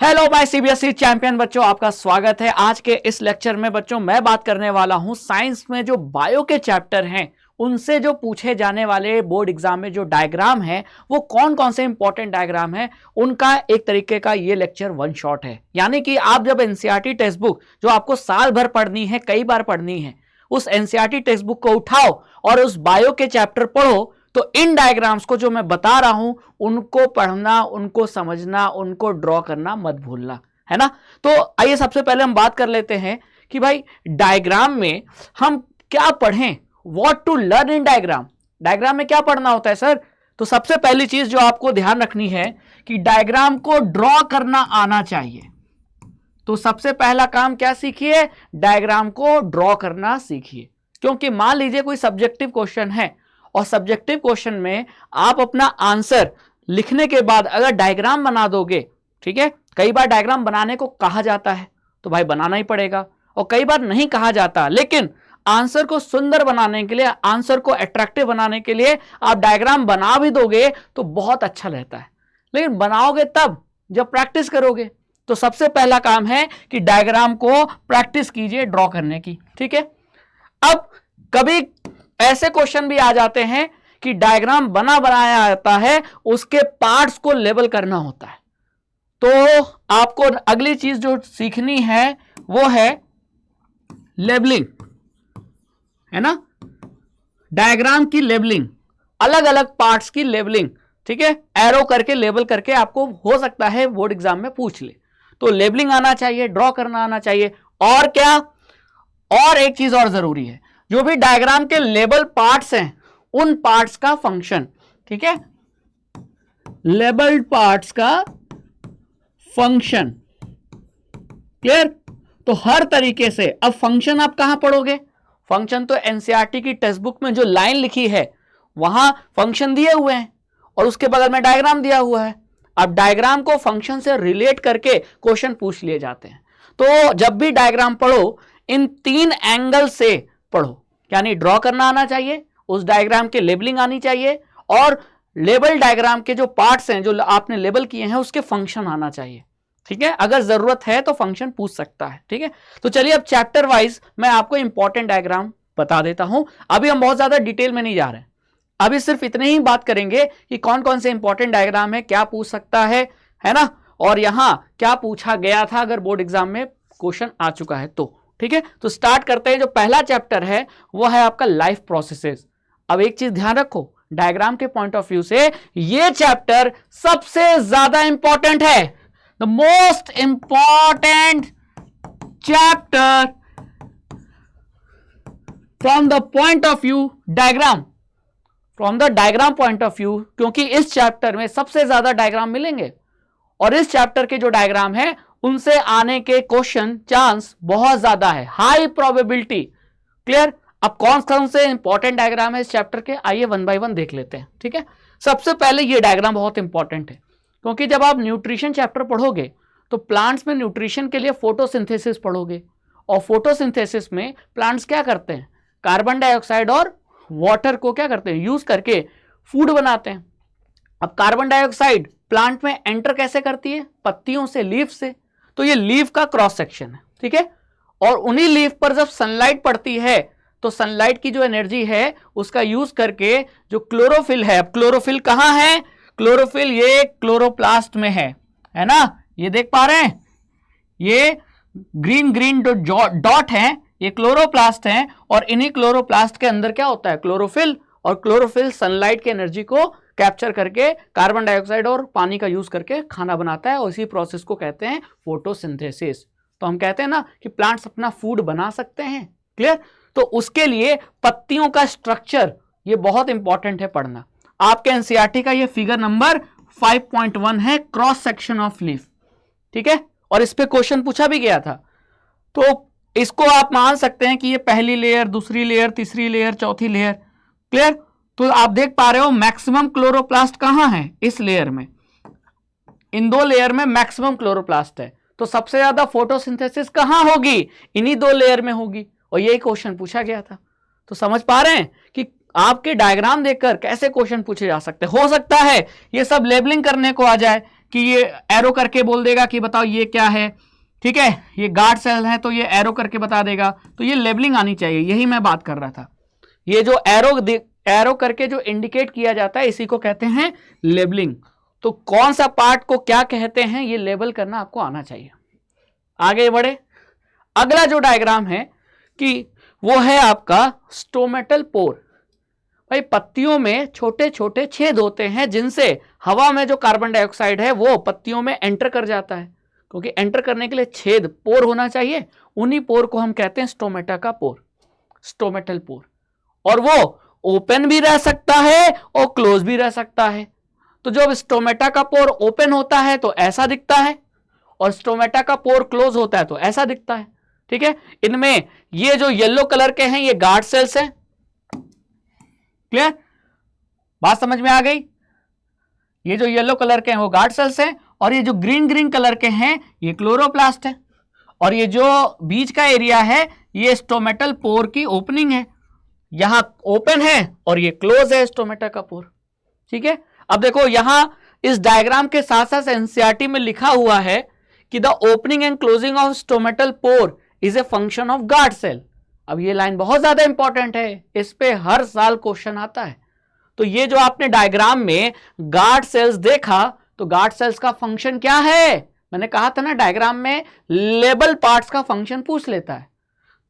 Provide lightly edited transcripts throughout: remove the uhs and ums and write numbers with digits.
Hello my CBSE champion बच्चों, आपका स्वागत है। आज के इस लेक्चर में बच्चों मैं बात करने वाला हूं साइंस में जो बायो के चैप्टर हैं उनसे जो पूछे जाने वाले बोर्ड एग्जाम में जो डायग्राम है वो कौन कौन से इंपॉर्टेंट डायग्राम है, उनका एक तरीके का ये लेक्चर वन शॉट है। यानी कि आप जब एनसीईआरटी टेक्स्ट बुक जो आपको साल भर पढ़नी है, कई बार पढ़नी है, उस एनसीईआरटी टेक्स्ट बुक को उठाओ और उस बायो के चैप्टर पढ़ो तो इन डायग्राम्स को जो मैं बता रहा हूं उनको पढ़ना, उनको समझना, उनको ड्रॉ करना मत भूलना, है ना। तो आइए सबसे पहले हम बात कर लेते हैं कि भाई डायग्राम में हम क्या पढ़ें, what to learn in diagram. Diagram में क्या पढ़ना होता है सर? तो सबसे पहली चीज जो आपको ध्यान रखनी है कि डायग्राम को ड्रॉ करना आना चाहिए। तो सबसे पहला काम क्या सीखिए? डायग्राम को ड्रॉ करना सीखिए। क्योंकि मान लीजिए कोई सब्जेक्टिव क्वेश्चन है और सब्जेक्टिव क्वेश्चन में आप अपना आंसर लिखने के बाद अगर डायग्राम बना दोगे, ठीक है, कई बार डायग्राम बनाने को कहा जाता है तो भाई बनाना ही पड़ेगा, और कई बार नहीं कहा जाता, लेकिन आंसर को सुंदर बनाने के लिए, आंसर को अट्रैक्टिव बनाने के लिए आप डायग्राम बना भी दोगे तो बहुत अच्छा रहता है। लेकिन बनाओगे तब जब प्रैक्टिस करोगे। तो सबसे पहला काम है कि डायग्राम को प्रैक्टिस कीजिए ड्रॉ करने की, ठीक है। अब कभी ऐसे क्वेश्चन भी आ जाते हैं कि डायग्राम बनाया जाता है, उसके पार्ट्स को लेबल करना होता है। तो आपको अगली चीज जो सीखनी है वो है लेबलिंग, है ना। डायग्राम की लेबलिंग, अलग अलग पार्ट्स की लेबलिंग, ठीक है, एरो करके लेबल करके आपको हो सकता है बोर्ड एग्जाम में पूछ ले। तो लेबलिंग आना चाहिए, ड्रॉ करना आना चाहिए। और क्या, और एक चीज और जरूरी है, जो भी डायग्राम के लेबल पार्ट्स हैं उन पार्ट्स का फंक्शन, ठीक है, लेबल्ड पार्ट्स का फंक्शन, क्लियर। तो हर तरीके से अब फंक्शन आप कहां पढ़ोगे? फंक्शन तो एनसीईआरटी की टेक्स्ट बुक में जो लाइन लिखी है वहां फंक्शन दिए हुए हैं और उसके बगल में डायग्राम दिया हुआ है। अब डायग्राम को फंक्शन से रिलेट करके क्वेश्चन पूछ लिए जाते हैं। तो जब भी डायग्राम पढ़ो इन तीन एंगल से पढ़ो, यानी ड्रॉ करना आना चाहिए, उस डायग्राम के लेबलिंग आनी चाहिए, और लेबल डायग्राम के जो पार्ट्स हैं जो आपने लेबल किए हैं उसके फंक्शन आना चाहिए, ठीक है। अगर जरूरत है तो फंक्शन पूछ सकता है, ठीक है। तो चलिए अब चैप्टर वाइज मैं आपको इंपॉर्टेंट डायग्राम बता देता हूं। अभी हम बहुत ज्यादा डिटेल में नहीं जा रहे हैं, अभी सिर्फ इतने ही बात करेंगे कि कौन कौन से इंपॉर्टेंट डायग्राम है, क्या पूछ सकता है ना, और यहां क्या पूछा गया था अगर बोर्ड एग्जाम में क्वेश्चन आ चुका है तो, ठीक है। तो स्टार्ट करते हैं। जो पहला चैप्टर है वो है आपका लाइफ प्रोसेसेस। अब एक चीज ध्यान रखो, डायग्राम के पॉइंट ऑफ व्यू से ये चैप्टर सबसे ज्यादा इंपॉर्टेंट है। The most important chapter from the point of view diagram, from the diagram point of view, क्योंकि इस चैप्टर में सबसे ज्यादा डायग्राम मिलेंगे और इस चैप्टर के जो डायग्राम है उनसे आने के क्वेश्चन चांस बहुत ज्यादा है, हाई प्रोबेबिलिटी, क्लियर। अब कौन से इंपॉर्टेंट डायग्राम है इस चैप्टर के, आइए वन बाय वन देख लेते हैं, ठीक है। सबसे पहले ये डायग्राम बहुत इंपॉर्टेंट है, क्योंकि जब आप न्यूट्रिशन चैप्टर पढ़ोगे तो प्लांट्स में न्यूट्रिशन के लिए फोटोसिंथेसिस पढ़ोगे, और फोटोसिंथेसिस में प्लांट्स क्या करते हैं, कार्बन डाइऑक्साइड और वाटर को क्या करते हैं, यूज करके फूड बनाते हैं। अब कार्बन डाइऑक्साइड प्लांट में एंटर कैसे करती है? पत्तियों से, लीफ से। तो ये लीफ का क्रॉस सेक्शन है, ठीक है। और उन्हीं लीफ पर जब सनलाइट पड़ती है तो सनलाइट की जो एनर्जी है उसका यूज करके जो क्लोरोफिल है, अब क्लोरोफिल कहां है? क्लोरोफिल ये क्लोरोप्लास्ट में है ना, ये देख पा रहे हैं, ये ग्रीन ग्रीन डॉट है, ये क्लोरोप्लास्ट है, और इन्हीं क्लोरोप्लास्ट के अंदर क्या होता है? क्लोरोफिल। और क्लोरोफिल सनलाइट की एनर्जी को कैप्चर करके कार्बन डाइऑक्साइड और पानी का यूज करके खाना बनाता है, और इसी प्रोसेस को कहते हैं फोटोसिंथेसिस। तो हम कहते हैं ना कि प्लांट्स अपना फूड बना सकते हैं, क्लियर। तो उसके लिए पत्तियों का स्ट्रक्चर ये बहुत इंपॉर्टेंट है पढ़ना। आपके एनसीईआरटी का ये फिगर नंबर 5.1 है, क्रॉस सेक्शन ऑफ लीफ, ठीक है, और इस पे क्वेश्चन पूछा भी गया था। तो इसको आप मान सकते हैं कि ये पहली लेयर, दूसरी लेयर, तीसरी लेयर, चौथी लेयर, क्लियर। तो आप देख पा रहे हो मैक्सिमम क्लोरोप्लास्ट कहां है? इस लेयर में, इन दो लेयर में मैक्सिमम क्लोरोप्लास्ट है। तो सबसे ज्यादा फोटोसिंथेसिस कहां होगी? इन्हीं दो लेयर में होगी, और यही क्वेश्चन पूछा गया था। तो समझ पा रहे हैं कि आपके डायग्राम देखकर कैसे क्वेश्चन पूछे जा सकते हैं। हो सकता है ये सब लेबलिंग करने को आ जाए कि ये एरो करके बोल देगा कि बताओ ये क्या है, ठीक है, ये गार्ड सेल है तो ये एरो करके बता देगा। तो ये लेबलिंग आनी चाहिए, यही मैं बात कर रहा था। ये जो एरो करके जो इंडिकेट किया जाता है इसी को कहते हैं लेबलिंग। तो कौन सा पार्ट को क्या कहते हैं ये लेबल करना आपको आना चाहिए। आगे बढ़े, अगला जो डायग्राम है कि वो है आपका स्टोमेटल पोर। भाई पत्तियों में छोटे छोटे छेद होते हैं जिनसे हवा में जो कार्बन डाइऑक्साइड है वो पत्तियों में एंटर कर जाता है, क्योंकि एंटर करने के लिए छेद पोर होना चाहिए। उन्हीं पोर को हम कहते हैं स्टोमेटा का पोर, स्टोमेटल पोर। और वो ओपन भी रह सकता है और क्लोज भी रह सकता है। तो जब स्टोमेटा का पोर ओपन होता है तो ऐसा दिखता है, और स्टोमेटा का पोर क्लोज होता है तो ऐसा दिखता है, ठीक है। इनमें ये जो येलो कलर के हैं ये गार्ड सेल्स हैं। क्लियर, बात समझ में आ गई। ये जो येलो कलर के हैं वो गार्ड सेल्स हैं, और ये जो ग्रीन ग्रीन कलर के हैं ये क्लोरोप्लास्ट है, और ये जो बीच का एरिया है ये स्टोमेटल पोर की ओपनिंग है। यहां ओपन है और ये क्लोज है स्टोमेटा का पोर, ठीक है। अब देखो यहां इस डायग्राम के साथ साथ एनसीईआरटी में लिखा हुआ है कि the opening and closing of stomatal pore is a function of guard cell. अब ये लाइन बहुत ज्यादा इंपॉर्टेंट है, इस पे हर साल क्वेश्चन आता है। तो ये जो आपने डायग्राम में गार्ड सेल्स देखा, तो गार्ड सेल्स का फंक्शन क्या है? मैंने कहा था ना डायग्राम में लेबल पार्ट्स का फंक्शन पूछ लेता है।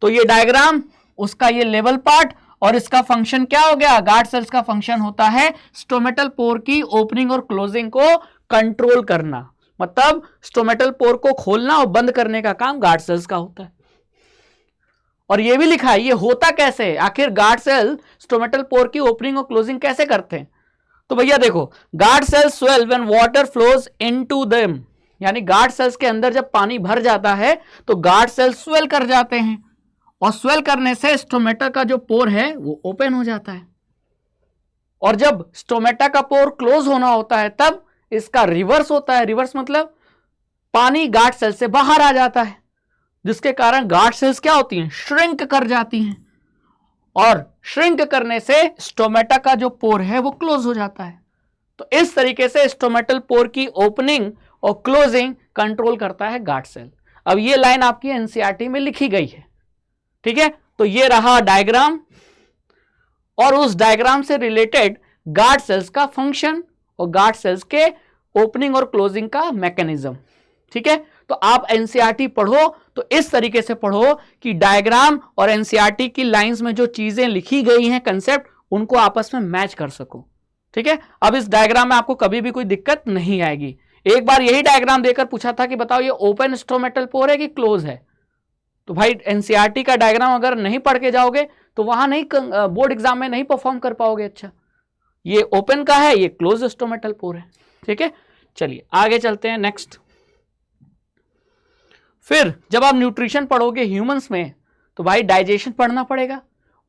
तो ये डायग्राम उसका ये लेबल पार्ट, और इसका फंक्शन क्या हो गया? गार्ड सेल्स का फंक्शन होता है स्टोमेटल पोर की ओपनिंग और क्लोजिंग को कंट्रोल करना। मतलब स्टोमेटल पोर को खोलना और बंद करने का काम गार्ड सेल्स का होता है। और ये भी लिखा है ये होता कैसे है, आखिर गार्ड सेल स्टोमेटल पोर की ओपनिंग और क्लोजिंग कैसे करते हैं। तो भैया देखो, guard cells swell when water flows into them, यानी गार्ड सेल्स के अंदर जब पानी भर जाता है तो गार्ड सेल्स स्वेल कर जाते हैं, और स्वेल करने से स्टोमेटा का जो पोर है वो ओपन हो जाता है। और जब स्टोमेटा का पोर क्लोज होना होता है तब इसका रिवर्स होता है। रिवर्स मतलब पानी गार्ड सेल से बाहर आ जाता है, जिसके कारण गार्ड सेल्स क्या होती हैं? श्रिंक कर जाती हैं, और श्रिंक करने से स्टोमेटा का जो पोर है वो क्लोज हो जाता है। तो इस तरीके से स्टोमेटल पोर की ओपनिंग और क्लोजिंग कंट्रोल करता है गार्ड सेल। अब ये लाइन आपकी एनसीईआरटी में लिखी गई है, ठीक है। तो ये रहा डायग्राम, और उस डायग्राम से रिलेटेड गार्ड सेल्स का फंक्शन और गार्ड सेल्स के ओपनिंग और क्लोजिंग का मैकेनिज्म, ठीक है। तो आप एनसीईआरटी पढ़ो तो इस तरीके से पढ़ो कि डायग्राम और एनसीईआरटी की लाइंस में जो चीजें लिखी गई हैं कंसेप्ट, उनको आपस में मैच कर सको, ठीक है। अब इस डायग्राम में आपको कभी भी कोई दिक्कत नहीं आएगी। एक बार यही डायग्राम देकर पूछा था कि बताओ ये ओपन स्टोमेटल पोर है कि क्लोज है, तो भाई एनसीईआरटी का डायग्राम अगर नहीं पढ़ के जाओगे तो वहां नहीं, बोर्ड एग्जाम में नहीं परफॉर्म कर पाओगे। अच्छा, ये ओपन का है, ये क्लोज स्टोमेटल पोर है, ठीक है। चलिए आगे चलते हैं नेक्स्ट। फिर जब आप न्यूट्रिशन पढ़ोगे ह्यूमंस में तो भाई डाइजेशन पढ़ना पड़ेगा,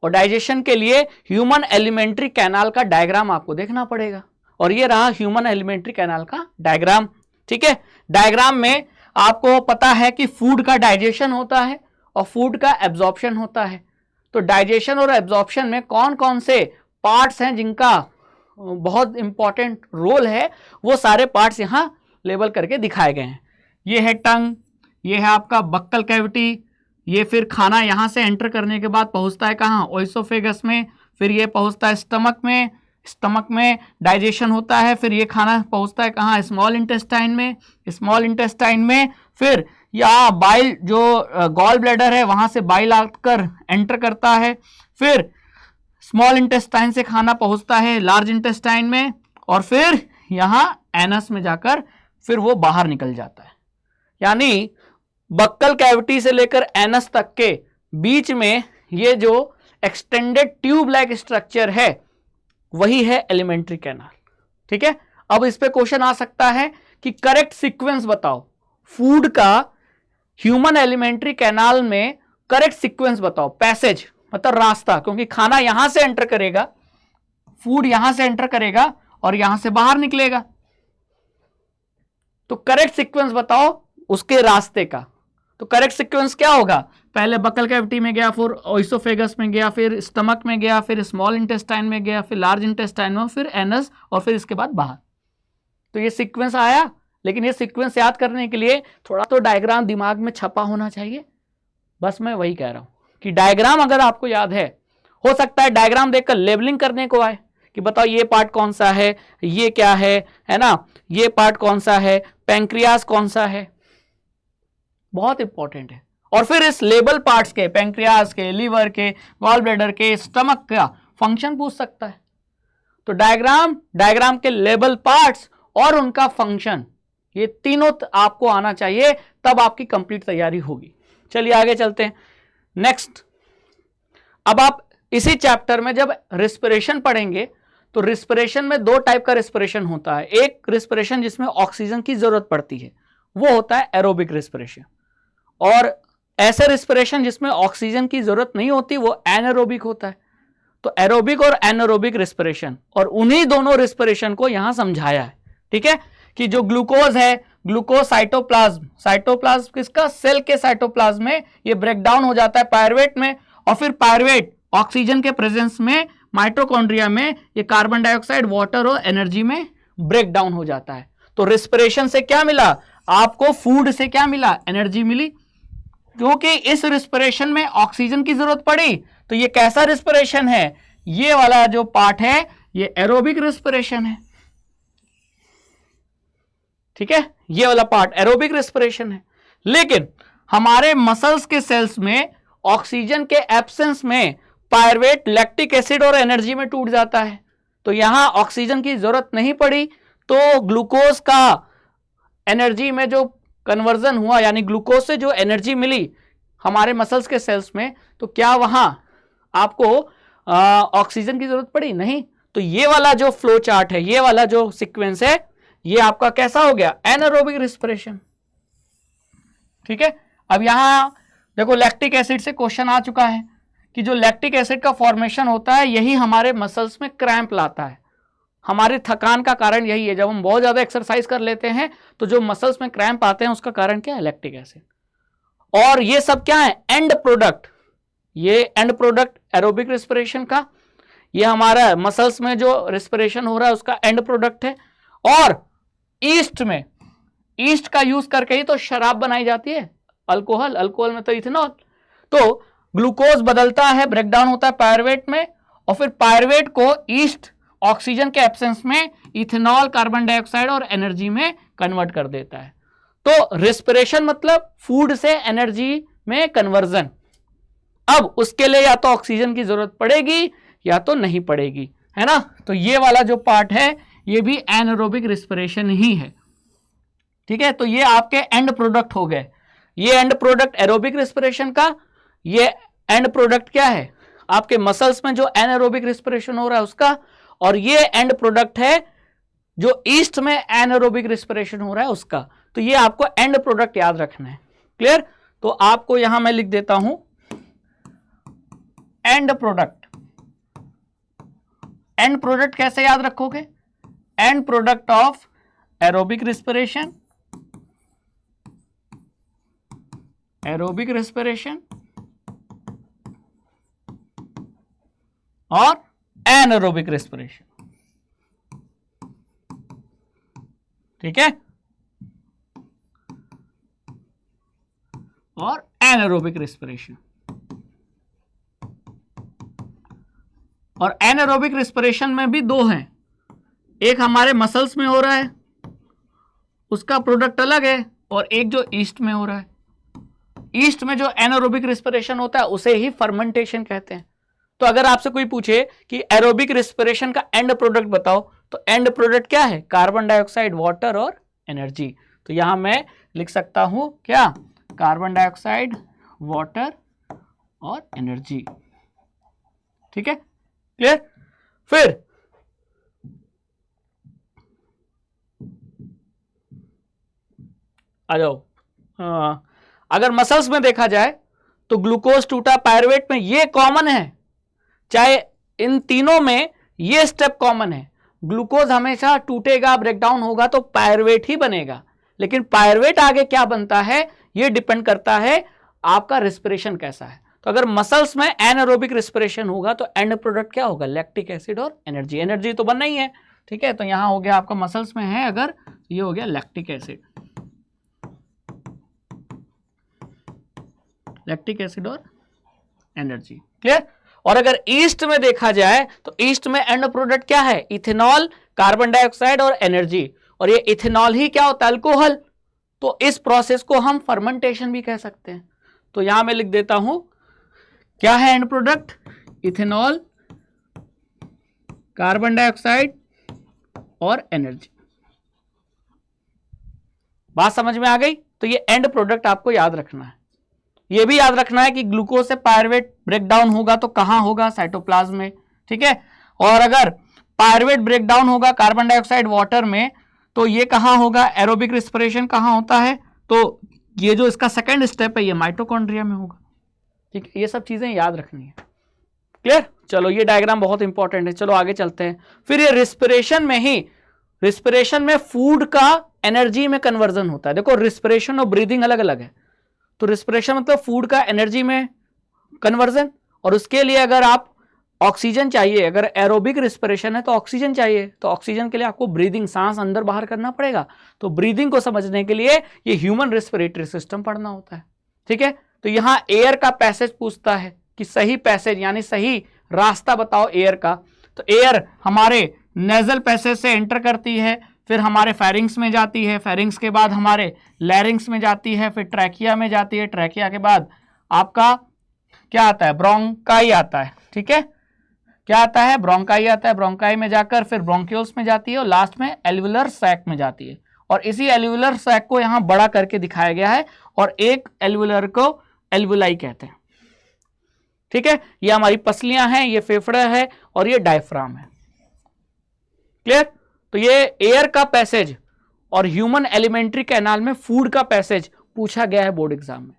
और डाइजेशन के लिए ह्यूमन एलिमेंट्री कैनाल का डायग्राम आपको देखना पड़ेगा। और ये रहा ह्यूमन एलिमेंट्री कैनाल का डायग्राम, ठीक है। डायग्राम में आपको पता है कि फूड का डाइजेशन होता है और फूड का एब्जॉर्प्शन होता है। तो डाइजेशन और एब्जॉर्प्शन में कौन कौन से पार्ट्स हैं जिनका बहुत इंपॉर्टेंट रोल है, वो सारे पार्ट्स यहां लेबल करके दिखाए गए हैं। ये है टंग, ये है आपका बक्कल कैविटी, ये फिर खाना यहां से एंटर करने के बाद पहुंचता है कहाँ? ओइसोफेगस में, फिर ये पहुंचता है स्टमक में, स्टमक में डाइजेशन होता है, फिर ये खाना पहुंचता है कहाँ? स्मॉल इंटेस्टाइन में, स्मॉल इंटेस्टाइन में फिर या बाइल जो गॉल ब्लैडर है वहां से बाइल आकर एंटर करता है, फिर स्मॉल इंटेस्टाइन से खाना पहुंचता है लार्ज इंटेस्टाइन में, और फिर यहाँ एनस में जाकर फिर वो बाहर निकल जाता है। यानी बक्कल कैविटी से लेकर एनस तक के बीच में ये जो एक्सटेंडेड ट्यूब लाइक स्ट्रक्चर है वही है एलिमेंट्री कैनाल, ठीक है। अब इस पे क्वेश्चन आ सकता है कि करेक्ट सीक्वेंस बताओ फूड का ह्यूमन एलिमेंट्री कैनाल में, करेक्ट सीक्वेंस बताओ, पैसेज मतलब रास्ता, क्योंकि खाना यहां से एंटर करेगा, फूड यहां से एंटर करेगा और यहां से बाहर निकलेगा। तो करेक्ट सीक्वेंस बताओ उसके रास्ते का। तो करेक्ट सीक्वेंस क्या होगा? पहले बक्कल कैविटी में गया, फिर ओइसोफेगस में गया, फिर स्टमक में गया, फिर स्मॉल इंटेस्टाइन में गया, फिर लार्ज इंटेस्टाइन में, फिर एनस, और फिर इसके बाद बाहर। तो ये सीक्वेंस आया लेकिन ये सीक्वेंस याद करने के लिए थोड़ा तो डायग्राम दिमाग में छपा होना चाहिए। बस मैं वही कह रहा हूं कि डायग्राम अगर आपको याद है, हो सकता है डायग्राम देखकर लेबलिंग करने को आए कि बताओ ये पार्ट कौन सा है, ये क्या है ना, ये पार्ट कौन सा है, पैंक्रियास कौन सा है, बहुत इंपॉर्टेंट है। और फिर इस लेबल पार्ट्स के, पैंक्रियास के, लीवर के, गॉल ब्लैडर के, स्टमक का फंक्शन पूछ सकता है। तो डायग्राम के लेबल पार्ट्स और उनका फंक्शन, ये तीनों आपको आना चाहिए, तब आपकी कंप्लीट तैयारी होगी। चलिए आगे चलते हैं। नेक्स्ट, अब आप इसी चैप्टर में जब रिस्पिरेशन पढ़ेंगे तो रिस्पिरेशन में दो टाइप का रिस्पिरेशन होता है। एक रिस्पिरेशन जिसमें ऑक्सीजन की जरूरत पड़ती है, वो होता है एरोबिक रिस्पिरेशन, और ऐसे रिस्पिरेशन जिसमें ऑक्सीजन की जरूरत नहीं होती वो एनारोबिक होता है। तो एरोबिक और एनारोबिक रिस्पिरेशन, और उन्हीं दोनों रिस्पिरेशन को यहां समझाया है। ठीक है, कि जो ग्लूकोज है, ग्लूकोज साइटोप्लाज्म किसका, सेल के साइटोप्लाज्म में ये ब्रेक डाउन हो जाता है पायरुवेट में, और फिर पायरुवेट ऑक्सीजन के प्रेजेंस में माइटोकॉन्ड्रिया में ये कार्बन डाइऑक्साइड, वाटर और एनर्जी में ब्रेक डाउन हो जाता है। तो रिस्पिरेशन से क्या मिला आपको, फूड से क्या मिला, एनर्जी मिली। क्योंकि इस रिस्पिरेशन में ऑक्सीजन की जरूरत पड़ी, तो ये कैसा रिस्पिरेशन है, ये वाला जो पार्ट है ये एरोबिक रिस्पिरेशन है। ठीक है, ये वाला पार्ट एरोबिक रिस्पिरेशन है। लेकिन हमारे मसल्स के सेल्स में ऑक्सीजन के एब्सेंस में पायरुवेट लैक्टिक एसिड और एनर्जी में टूट जाता है, तो यहां ऑक्सीजन की जरूरत नहीं पड़ी, तो ग्लूकोज का एनर्जी में जो कन्वर्जन हुआ, यानी ग्लूकोज से जो एनर्जी मिली हमारे मसल्स के सेल्स में, तो क्या वहां आपको ऑक्सीजन की जरूरत पड़ी, नहीं। तो ये वाला जो फ्लो चार्ट है, ये वाला जो सीक्वेंस है, ये आपका कैसा हो गया, एनारोबिक रिस्पिरेशन। ठीक है, अब यहां देखो लैक्टिक एसिड से क्वेश्चन आ चुका है कि जो लैक्टिक एसिड का फॉर्मेशन होता है यही हमारे मसल्स में क्रैम्प लाता है। हमारे थकान का कारण यही है, जब हम बहुत ज्यादा एक्सरसाइज कर लेते हैं तो जो मसल्स में क्रैम्प आते हैं उसका कारण क्या है, लैक्टिक एसिड। और ये सब क्या है, एंड प्रोडक्ट, ये एंड प्रोडक्ट एरोबिक रिस्पिरेशन का, ये हमारा मसल्स में जो रिस्पिरेशन हो रहा है उसका एंड प्रोडक्ट है। और ईस्ट में, ईस्ट का यूज करके ही तो शराब बनाई जाती है, अल्कोहल में तो इथेनॉल। तो ग्लूकोज बदलता है, ब्रेकडाउन होता है पायरुवेट में, और फिर पायरुवेट को ईस्ट ऑक्सीजन के एब्सेंस में इथेनॉल, कार्बन डाइऑक्साइड और एनर्जी में कन्वर्ट कर देता है। तो रिस्पिरेशन मतलब फूड से एनर्जी में कन्वर्जन। अब उसके लिए या तो ऑक्सीजन की जरूरत पड़ेगी या तो नहीं पड़ेगी, है ना। तो ये वाला जो पार्ट है ये भी एनारोबिक रिस्पिरेशन ही है। ठीक है, तो ये आपके एंड प्रोडक्ट हो गए। ये एंड प्रोडक्ट एरोबिक रिस्पिरेशन का, ये एंड प्रोडक्ट क्या है आपके मसल्स में जो एनारोबिक रिस्पिरेशन हो रहा है उसका, और ये एंड प्रोडक्ट है जो ईस्ट में एनारोबिक रिस्पिरेशन हो रहा है उसका। तो ये आपको एंड प्रोडक्ट याद रखना है। क्लियर, तो आपको यहां मैं लिख देता हूं एंड प्रोडक्ट। एंड प्रोडक्ट कैसे याद रखोगे, and product of aerobic respiration, aerobic respiration और एनारोबिक रिस्पिरेशन। ठीक है, और एनारोबिक रिस्पिरेशन। और एनारोबिक रिस्पिरेशन में भी दो हैं, एक हमारे मसल्स में हो रहा है उसका प्रोडक्ट अलग है, और एक जो ईस्ट में हो रहा है। ईस्ट में जो एनारोबिक रिस्पिरेशन होता है उसे ही फर्मेंटेशन कहते हैं। तो अगर आपसे कोई पूछे कि एरोबिक रिस्पिरेशन का एंड प्रोडक्ट बताओ, तो एंड प्रोडक्ट क्या है, कार्बन डाइऑक्साइड, वाटर और एनर्जी। तो यहां मैं लिख सकता हूं क्या, कार्बन डाइऑक्साइड, वाटर और एनर्जी। ठीक है, क्लियर। फिर आ जाओ, अगर मसल्स में देखा जाए तो ग्लूकोज टूटा पायरुवेट में, ये कॉमन है, चाहे इन तीनों में ये स्टेप कॉमन है। ग्लूकोज हमेशा टूटेगा, ब्रेकडाउन होगा तो पायरुवेट ही बनेगा, लेकिन पायरुवेट आगे क्या बनता है ये डिपेंड करता है आपका रिस्पिरेशन कैसा है। तो अगर मसल्स में एनारोबिक रिस्पिरेशन होगा तो एंड प्रोडक्ट क्या होगा, लैक्टिक एसिड और एनर्जी। एनर्जी तो बनना ही है, ठीक है। तो यहां हो गया आपका मसल्स में है अगर, ये हो गया लैक्टिक एसिड, लैक्टिक एसिड और एनर्जी। क्लियर। और अगर ईस्ट में देखा जाए तो ईस्ट में एंड प्रोडक्ट क्या है, इथेनॉल, कार्बन डाइऑक्साइड और एनर्जी। और ये इथेनॉल ही क्या होता है, अल्कोहल। तो इस प्रोसेस को हम फर्मेंटेशन भी कह सकते हैं। तो यहां मैं लिख देता हूं क्या है and product, ethanol, carbon dioxide और एनर्जी। बात समझ में आ गई। तो ये एंड प्रोडक्ट आपको याद रखना है। ये भी याद रखना है कि ग्लूकोज से पायरुवेट ब्रेकडाउन होगा तो कहां होगा, साइटोप्लाज्म में। ठीक है। और अगर पायरुवेट ब्रेकडाउन होगा कार्बन डाइऑक्साइड वाटर में तो ये कहां होगा, एरोबिक रिस्पिरेशन कहां होता है, तो ये जो इसका सेकंड स्टेप है ये माइटोकॉन्ड्रिया में होगा। ठीक है। ये सब चीजें याद रखनी है। क्लियर। चलो ये डायग्राम बहुत इंपॉर्टेंट है। चलो आगे चलते हैं। फिर ये रिस्पिरेशन में फूड का एनर्जी में कन्वर्जन होता है। देखो रिस्पिरेशन और ब्रीदिंग अलग अलग है। तो रिस्पिरेशन मतलब फूड का एनर्जी में कन्वर्जन, और उसके लिए अगर आप ऑक्सीजन चाहिए, अगर एरोबिक रिस्पिरेशन है तो ऑक्सीजन चाहिए, तो ऑक्सीजन के लिए आपको ब्रीदिंग, सांस अंदर बाहर करना पड़ेगा। तो ब्रीदिंग को समझने के लिए ये ह्यूमन रेस्पिरेटरी सिस्टम पढ़ना होता है। ठीक है। तो यहां एयर का पैसेज पूछता है कि सही पैसेज यानी सही रास्ता बताओ एयर का। तो एयर हमारे नेजल पैसेज से एंटर करती है, फिर हमारे फेरिंग्स में जाती है, फेरिंग्स के बाद हमारे लैरिंग्स में जाती है, फिर ट्रैकिया में जाती है, ट्रैकिया के बाद आपका क्या आता है, ब्रोंकाई आता है। ठीक है। क्या आता है, ब्रोंकाई आता है। ब्रोंकाई में जाकर फिर ब्रोंक्यूल्स में जाती है और लास्ट में एल्वुलर सैक में जाती है। और इसी एल्वुलर सैक को यहां बड़ा करके दिखाया गया है और एक एल्वुलर को एल्वुलाई कहते हैं। ठीक है। ये हमारी पसलियां हैं, ये फेफड़ा है और ये डायफ्राम है। क्लियर। तो ये एयर का पैसेज और ह्यूमन एलिमेंट्री कैनाल में फूड का पैसेज पूछा गया है बोर्ड एग्जाम में।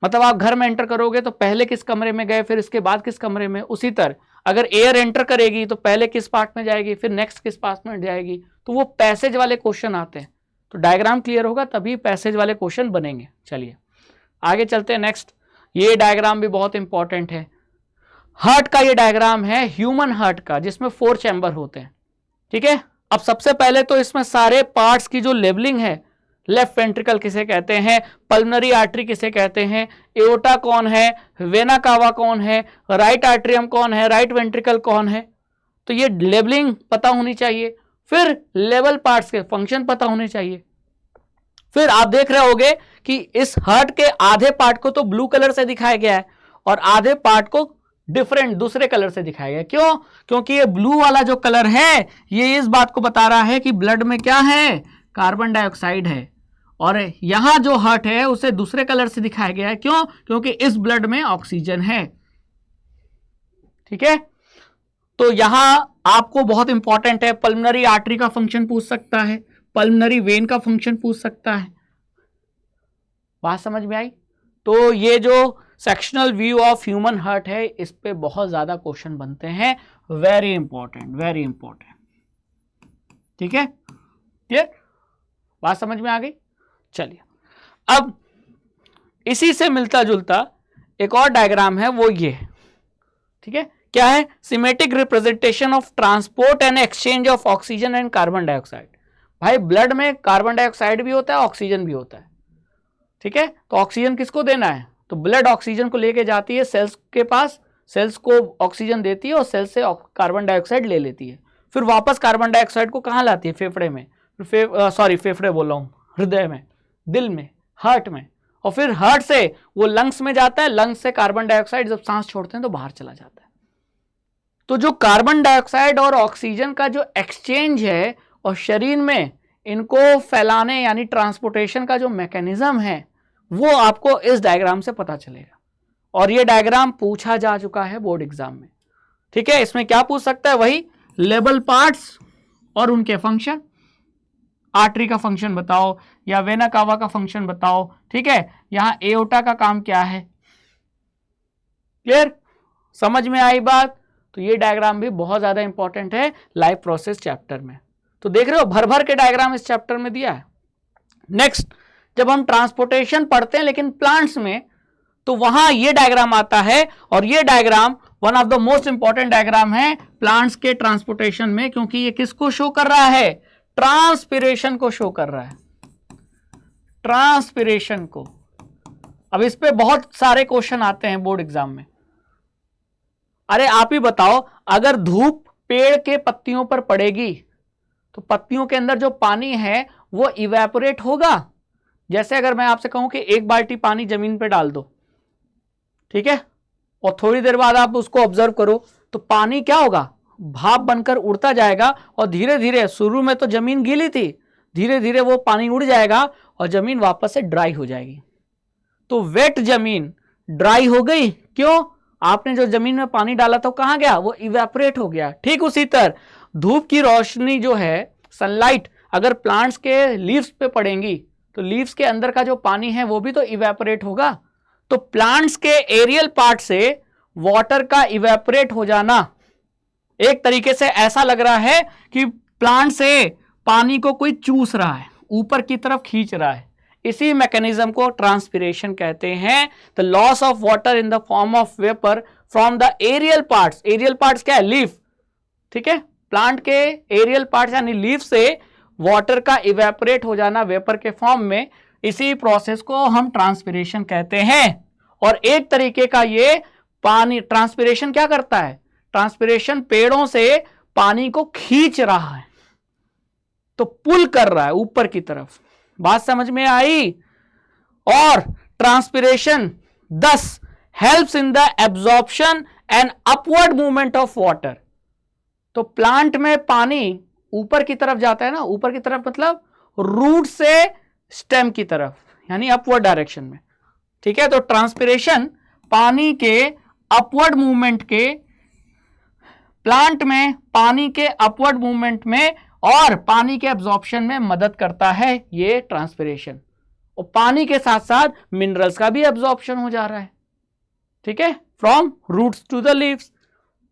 मतलब आप घर में एंटर करोगे तो पहले किस कमरे में गए, फिर इसके बाद किस कमरे में, उसी तरह अगर एयर एंटर करेगी तो पहले किस पार्ट में जाएगी, फिर नेक्स्ट किस पार्ट में जाएगी। तो वो पैसेज वाले क्वेश्चन आते हैं। तो डायग्राम क्लियर होगा तभी पैसेज वाले क्वेश्चन बनेंगे। चलिए आगे चलते हैं। नेक्स्ट ये डायग्राम भी बहुत इंपॉर्टेंट है। हार्ट का ये डायग्राम है, ह्यूमन हार्ट का, जिसमें 4 चैम्बर होते हैं। ठीक है। अब सबसे पहले तो इसमें सारे पार्ट्स की जो लेबलिंग है, लेफ्ट वेंट्रिकल किसे कहते हैं, पल्मोनरी आर्टरी किसे कहते हैं, एओर्टा कौन है, वेना कावा कौन है, राइट आर्ट्रियम कौन है, राइट वेंट्रिकल कौन है, तो ये लेबलिंग पता होनी चाहिए। फिर लेवल पार्ट्स के फंक्शन पता होने चाहिए। फिर आप देख रहे होगे कि इस हार्ट के आधे पार्ट को तो ब्लू कलर से दिखाया गया है और आधे पार्ट को डिफरेंट दूसरे कलर से दिखाया गया। क्यों? क्योंकि ये ब्लू वाला जो कलर है ये इस बात को बता रहा है कि ब्लड में क्या है, कार्बन डाइऑक्साइड है। और यहां जो हार्ट है उसे दूसरे कलर से दिखाया गया है। क्यों? क्योंकि इस ब्लड में ऑक्सीजन है। ठीक है। तो यहां आपको बहुत इंपॉर्टेंट है, पल्मोनरी आर्टरी का फंक्शन पूछ सकता है, पल्मोनरी वेन का फंक्शन पूछ सकता है। बात समझ में आई? तो ये जो sectional view of human heart है इस पे बहुत ज्यादा क्वेश्चन बनते हैं। Very important, very important. ठीक है। क्लियर? बात समझ में आ गई? चलिए अब इसी से मिलता जुलता एक और डायग्राम है, वो ये। ठीक है। क्या है? Symmetric representation of transport and exchange of oxygen and carbon dioxide. भाई ब्लड में कार्बन डाइऑक्साइड भी होता है, ऑक्सीजन भी होता है। ठीक है। तो ऑक्सीजन किसको देना है? तो ब्लड ऑक्सीजन को लेके जाती है सेल्स के पास, सेल्स को ऑक्सीजन देती है और सेल्स से कार्बन डाइऑक्साइड ले लेती है। फिर वापस कार्बन डाइऑक्साइड को कहाँ लाती है? फेफड़े में, फेफड़े बोल रहा हूँ, हृदय में, दिल में, हार्ट में। और फिर हार्ट से वो लंग्स में जाता है, लंग्स से कार्बन डाइऑक्साइड जब सांस छोड़ते हैं तो बाहर चला जाता है। तो जो कार्बन डाइऑक्साइड और ऑक्सीजन का जो एक्सचेंज है और शरीर में इनको फैलाने यानी ट्रांसपोर्टेशन का जो मैकेनिज्म है वो आपको इस डायग्राम से पता चलेगा। और ये डायग्राम पूछा जा चुका है बोर्ड एग्जाम में। ठीक है। इसमें क्या पूछ सकता है? वही लेबल पार्ट्स और उनके फंक्शन। आर्टरी का फंक्शन बताओ या वेना कावा का फंक्शन बताओ। ठीक है। यहां एओर्टा का काम क्या है? क्लियर? समझ में आई बात? तो ये डायग्राम भी बहुत ज्यादा इंपॉर्टेंट है लाइफ प्रोसेस चैप्टर में। तो देख रहे हो भर भर के डायग्राम इस चैप्टर में दिया है। नेक्स्ट, जब हम ट्रांसपोर्टेशन पढ़ते हैं लेकिन प्लांट्स में, तो वहां ये डायग्राम आता है और ये diagram one of the most important diagram है प्लांट्स के ट्रांसपोर्टेशन में, क्योंकि ये किसको शो कर रहा है? ट्रांसपिरेशन को शो कर रहा है, ट्रांसपिरेशन को। अब इस पे बहुत सारे क्वेश्चन आते हैं बोर्ड एग्जाम में। अरे आप ही बताओ, अगर धूप पेड़ के पत्तियों पर पड़ेगी तो पत्तियों के अंदर जो पानी है वो इवेपोरेट होगा। जैसे अगर मैं आपसे कहूं कि एक बाल्टी पानी जमीन पे डाल दो, ठीक है, और थोड़ी देर बाद आप उसको ऑब्जर्व करो तो पानी क्या होगा, भाप बनकर उड़ता जाएगा और धीरे धीरे, शुरू में तो जमीन गीली थी, धीरे धीरे वो पानी उड़ जाएगा और जमीन वापस से ड्राई हो जाएगी। तो वेट जमीन ड्राई हो गई, क्यों? आपने जो जमीन में पानी डाला था कहां गया, वो इवेपोरेट हो गया। ठीक उसी तरह धूप की रोशनी जो है, सनलाइट अगर प्लांट्स के लीव्स पे पड़ेंगी तो लीव्स के अंदर का जो पानी है वो भी तो इवेपोरेट होगा। तो प्लांट्स के एरियल पार्ट से वाटर का इवेपोरेट हो जाना, एक तरीके से ऐसा लग रहा है कि प्लांट से पानी को कोई चूस रहा है, ऊपर की तरफ खींच रहा है। इसी मैकेनिज्म को ट्रांसपिरेशन कहते हैं। The loss of water in the form of vapour from the aerial parts. Aerial parts क्या है, लीफ, ठीक है, प्लांट के एरियल पार्ट्स यानी लीफ से वाटर का इवेपोरेट हो जाना वेपर के फॉर्म में, इसी प्रोसेस को हम ट्रांसपिरेशन कहते हैं। और एक तरीके का ये पानी, ट्रांसपिरेशन क्या करता है, ट्रांसपिरेशन पेड़ों से पानी को खींच रहा है, तो पुल कर रहा है ऊपर की तरफ। बात समझ में आई? और ट्रांसपिरेशन दस helps in the absorption and upward movement of water. तो प्लांट में पानी ऊपर की तरफ जाता है ना, ऊपर की तरफ मतलब रूट से स्टेम की तरफ, यानी अपवर्ड डायरेक्शन में, ठीक है। तो ट्रांसपिरेशन पानी के अपवर्ड मूवमेंट के, प्लांट में पानी के अपवर्ड मूवमेंट में और पानी के एब्जॉर्प्शन में मदद करता है ये ट्रांसपिरेशन। और पानी के साथ साथ मिनरल्स का भी एब्जॉर्प्शन हो जा रहा है, ठीक है, from roots to the leaves.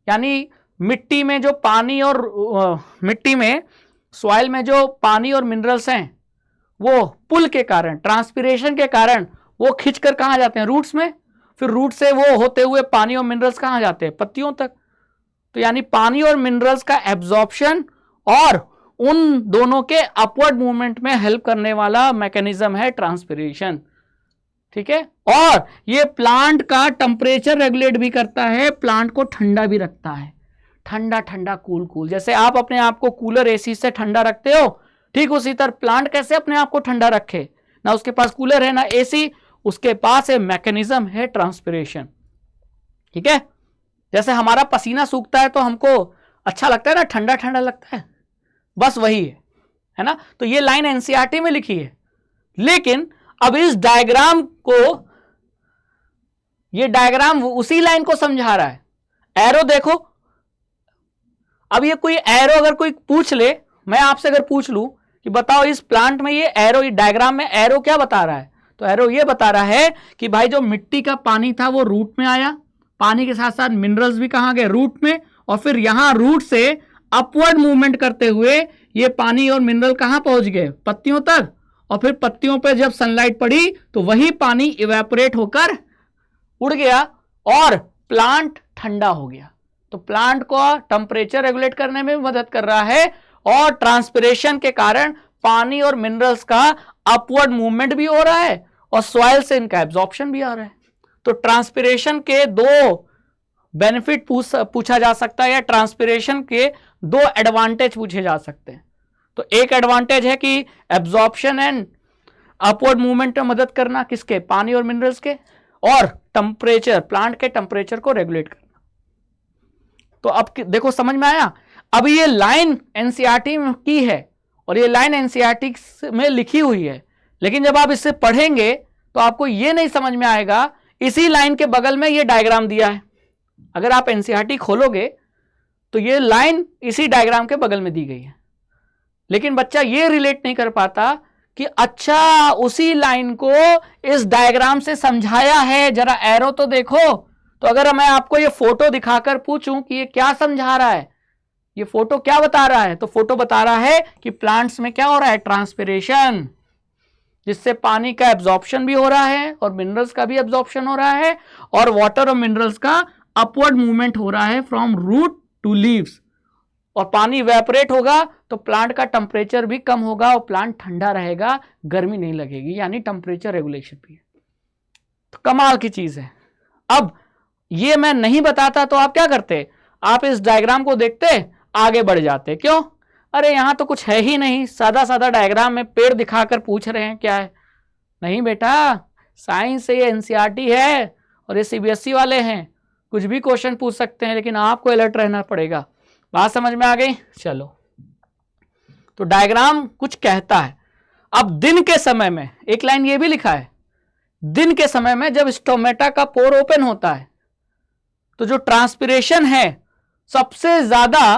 यानी मिट्टी में जो पानी और मिट्टी में, सॉइल में जो पानी और मिनरल्स हैं वो पुल के कारण, ट्रांसपिरेशन के कारण वो खींचकर कहां जाते हैं, रूट्स में। फिर रूट से वो होते हुए पानी और मिनरल्स कहां जाते हैं, पत्तियों तक। तो यानी पानी और मिनरल्स का एब्जॉर्प्शन और उन दोनों के अपवर्ड मूवमेंट में हेल्प करने वाला मैकेनिज्म है ट्रांसपिरेशन, ठीक है। और ये प्लांट का टेम्परेचर रेगुलेट भी करता है, प्लांट को ठंडा भी रखता है, ठंडा ठंडा कूल कूल। जैसे आप अपने आप को कूलर एसी से ठंडा रखते हो, ठीक उसी तरह प्लांट कैसे अपने आप को ठंडा रखे, ना उसके पास कूलर है ना एसी, उसके पास एक मैकेनिज्म है ट्रांसपिरेशन, ठीक है। जैसे हमारा पसीना सूखता है तो हमको अच्छा लगता है ना, ठंडा ठंडा लगता है, बस वही है ना। तो ये लाइन एनसीईआरटी में लिखी है। लेकिन अब इस डायग्राम को, ये डायग्राम उसी लाइन को समझा रहा है। एरो देखो, अब ये कोई एरो अगर कोई पूछ ले, मैं आपसे अगर पूछ लूं कि बताओ इस प्लांट में ये एरो, ये डायग्राम में एरो क्या बता रहा है, तो एरो ये बता रहा है कि भाई जो मिट्टी का पानी था वो रूट में आया, पानी के साथ साथ मिनरल्स भी कहां गए, रूट में, और फिर यहां रूट से अपवर्ड मूवमेंट करते हुए ये पानी और मिनरल कहां पहुंच गए, पत्तियों तक। और फिर पत्तियों पर जब सनलाइट पड़ी तो वही पानी इवेपोरेट होकर उड़ गया और प्लांट ठंडा हो गया। तो प्लांट को टेम्परेचर रेगुलेट करने में मदद कर रहा है और ट्रांसपिरेशन के कारण पानी और मिनरल्स का अपवर्ड मूवमेंट भी हो रहा है और सॉइल से इनका एब्जॉर्प्शन भी आ रहा है। तो ट्रांसपिरेशन के दो बेनिफिट पूछा जा सकता है, या ट्रांसपिरेशन के दो एडवांटेज पूछे जा सकते हैं। तो एक एडवांटेज है कि एब्जॉर्प्शन एंड अपवर्ड मूवमेंट में मदद करना, किसके, पानी और मिनरल्स के, और टेम्परेचर, प्लांट के टेम्परेचर को रेगुलेट करना। तो अब देखो समझ में आया। अब ये लाइन एनसीईआरटी की है और ये लाइन एनसीईआरटी में लिखी हुई है, लेकिन जब आप इससे पढ़ेंगे तो आपको ये नहीं समझ में आएगा, इसी लाइन के बगल में ये डायग्राम दिया है। अगर आप एनसीईआरटी खोलोगे तो ये लाइन इसी डायग्राम के बगल में दी गई है, लेकिन बच्चा ये रिलेट नहीं कर पाता कि अच्छा उसी लाइन को इस डायग्राम से समझाया है, जरा एरो तो देखो। तो अगर मैं आपको ये फोटो दिखाकर पूछूं कि ये क्या समझा रहा है, ये फोटो क्या बता रहा है, तो फोटो बता रहा है कि प्लांट्स में क्या हो रहा है, ट्रांसपिरेशन, जिससे पानी का एब्जॉर्प्शन भी हो रहा है और मिनरल्स का भी एब्जॉर्प्शन हो रहा है और वाटर और मिनरल्स का अपवर्ड मूवमेंट हो रहा है फ्रॉम रूट टू लीव्स। और पानी इवेपोरेट होगा तो प्लांट का टेम्परेचर भी कम होगा और प्लांट ठंडा रहेगा, गर्मी नहीं लगेगी, यानी टेम्परेचर रेगुलेशन भी है। तो कमाल की चीज है। अब ये मैं नहीं बताता तो आप क्या करते, आप इस डायग्राम को देखते, आगे बढ़ जाते। क्यों? अरे यहां तो कुछ है ही नहीं, सादा सादा डायग्राम में पेड़ दिखाकर पूछ रहे हैं क्या है। नहीं बेटा, साइंस से ये एनसीईआरटी है और ये सीबीएसई वाले हैं, कुछ भी क्वेश्चन पूछ सकते हैं, लेकिन आपको अलर्ट रहना पड़ेगा। बात समझ में आ गई? चलो, तो डायग्राम कुछ कहता है। अब दिन के समय में एक लाइन ये भी लिखा है, दिन के समय में जब स्टोमेटा का पोर ओपन होता है तो जो ट्रांसपिरेशन है, सबसे ज्यादा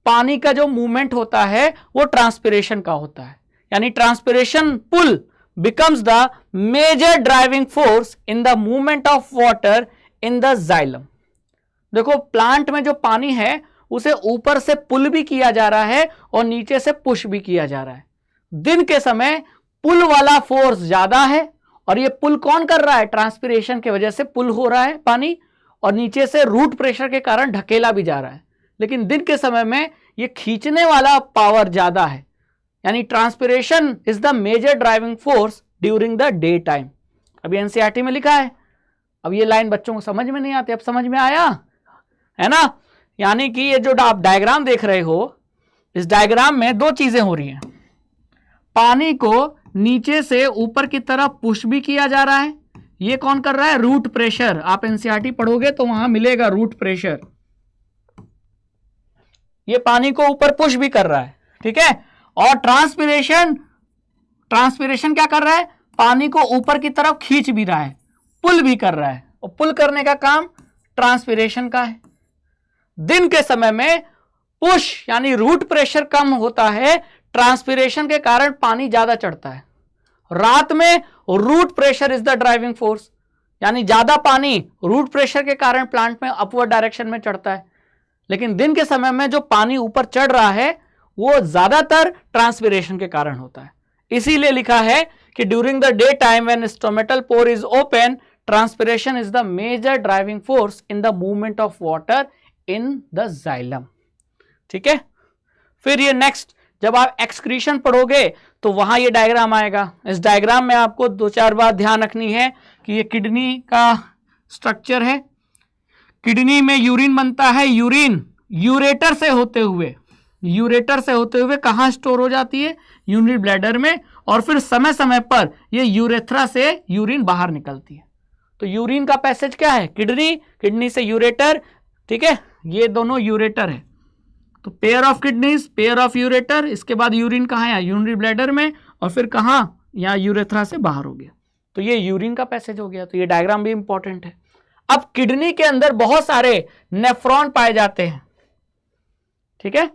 पानी का जो मूवमेंट होता है वो ट्रांसपिरेशन का होता है, यानी transpiration pull becomes the major driving force in the movement of water in the xylem। देखो, प्लांट में जो पानी है उसे ऊपर से पुल भी किया जा रहा है और नीचे से पुश भी किया जा रहा है। दिन के समय पुल वाला फोर्स ज्यादा है, और ये पुल कौन कर रहा है? ट्रांसपिरेशन की वजह से पुल हो रहा है पानी, और नीचे से रूट प्रेशर के कारण ढकेला भी जा रहा है। लेकिन दिन के समय में ये खींचने वाला पावर ज्यादा है, यानी transpiration is the major driving force during the day time. अभी एनसीईआरटी में लिखा है। अब ये लाइन बच्चों को समझ में नहीं आती, अब समझ में आया है ना? यानी कि ये जो आप डायग्राम देख रहे हो, इस डायग्राम में दो चीजें हो रही हैं। पानी को नीचे से ऊपर की तरफ पुश भी किया जा रहा है। ये कौन कर रहा है? Root pressure. आप एनसीईआरटी पढ़ोगे तो वहां मिलेगा रूट प्रेशर। ये पानी को ऊपर पुश भी कर रहा है, ठीक है। और ट्रांसपिरेशन क्या कर रहा है? पानी को ऊपर की तरफ खींच भी रहा है, पुल भी कर रहा है, और पुल करने का काम ट्रांसपिरेशन का है। दिन के समय में पुश यानी रूट प्रेशर कम होता है, ट्रांसपिरेशन के कारण पानी ज्यादा चढ़ता है। रात में root pressure is the driving force, यानी ज्यादा पानी रूट प्रेशर के कारण प्लांट में अपवर्ड डायरेक्शन में चढ़ता है। लेकिन दिन के समय में जो पानी ऊपर चढ़ रहा है वो ज्यादातर ट्रांसपिरेशन के कारण होता है। इसीलिए लिखा है कि during the day time when stomatal pore is open, transpiration is the major driving force in the movement of water in the xylem. ठीक है। फिर ये नेक्स्ट जब आप एक्सक्रीशन पढ़ोगे तो वहां ये डायग्राम आएगा। इस डायग्राम में आपको दो चार बात ध्यान रखनी है कि ये किडनी का स्ट्रक्चर है। किडनी में यूरिन बनता है। यूरिन यूरेटर से होते हुए कहां स्टोर हो जाती है? यूरिनरी ब्लैडर में, और फिर समय समय पर ये यूरेथ्रा से यूरिन बाहर निकलती है। तो यूरिन का पैसेज क्या है? किडनी से यूरेटर। ठीक है, ये दोनों यूरेटर है। तो pair of kidneys, pair of ureter, इसके बाद यूरिन कहाँ है? यूरिनरी ब्लैडर में, और फिर कहाँ? यहाँ यूरेथ्रा से बाहर हो गया। तो ये यूरिन का पैसेज हो गया। तो ये डायग्राम भी इंपॉर्टेंट है। अब किडनी के अंदर बहुत सारे नेफ्रॉन पाए जाते हैं, ठीक है।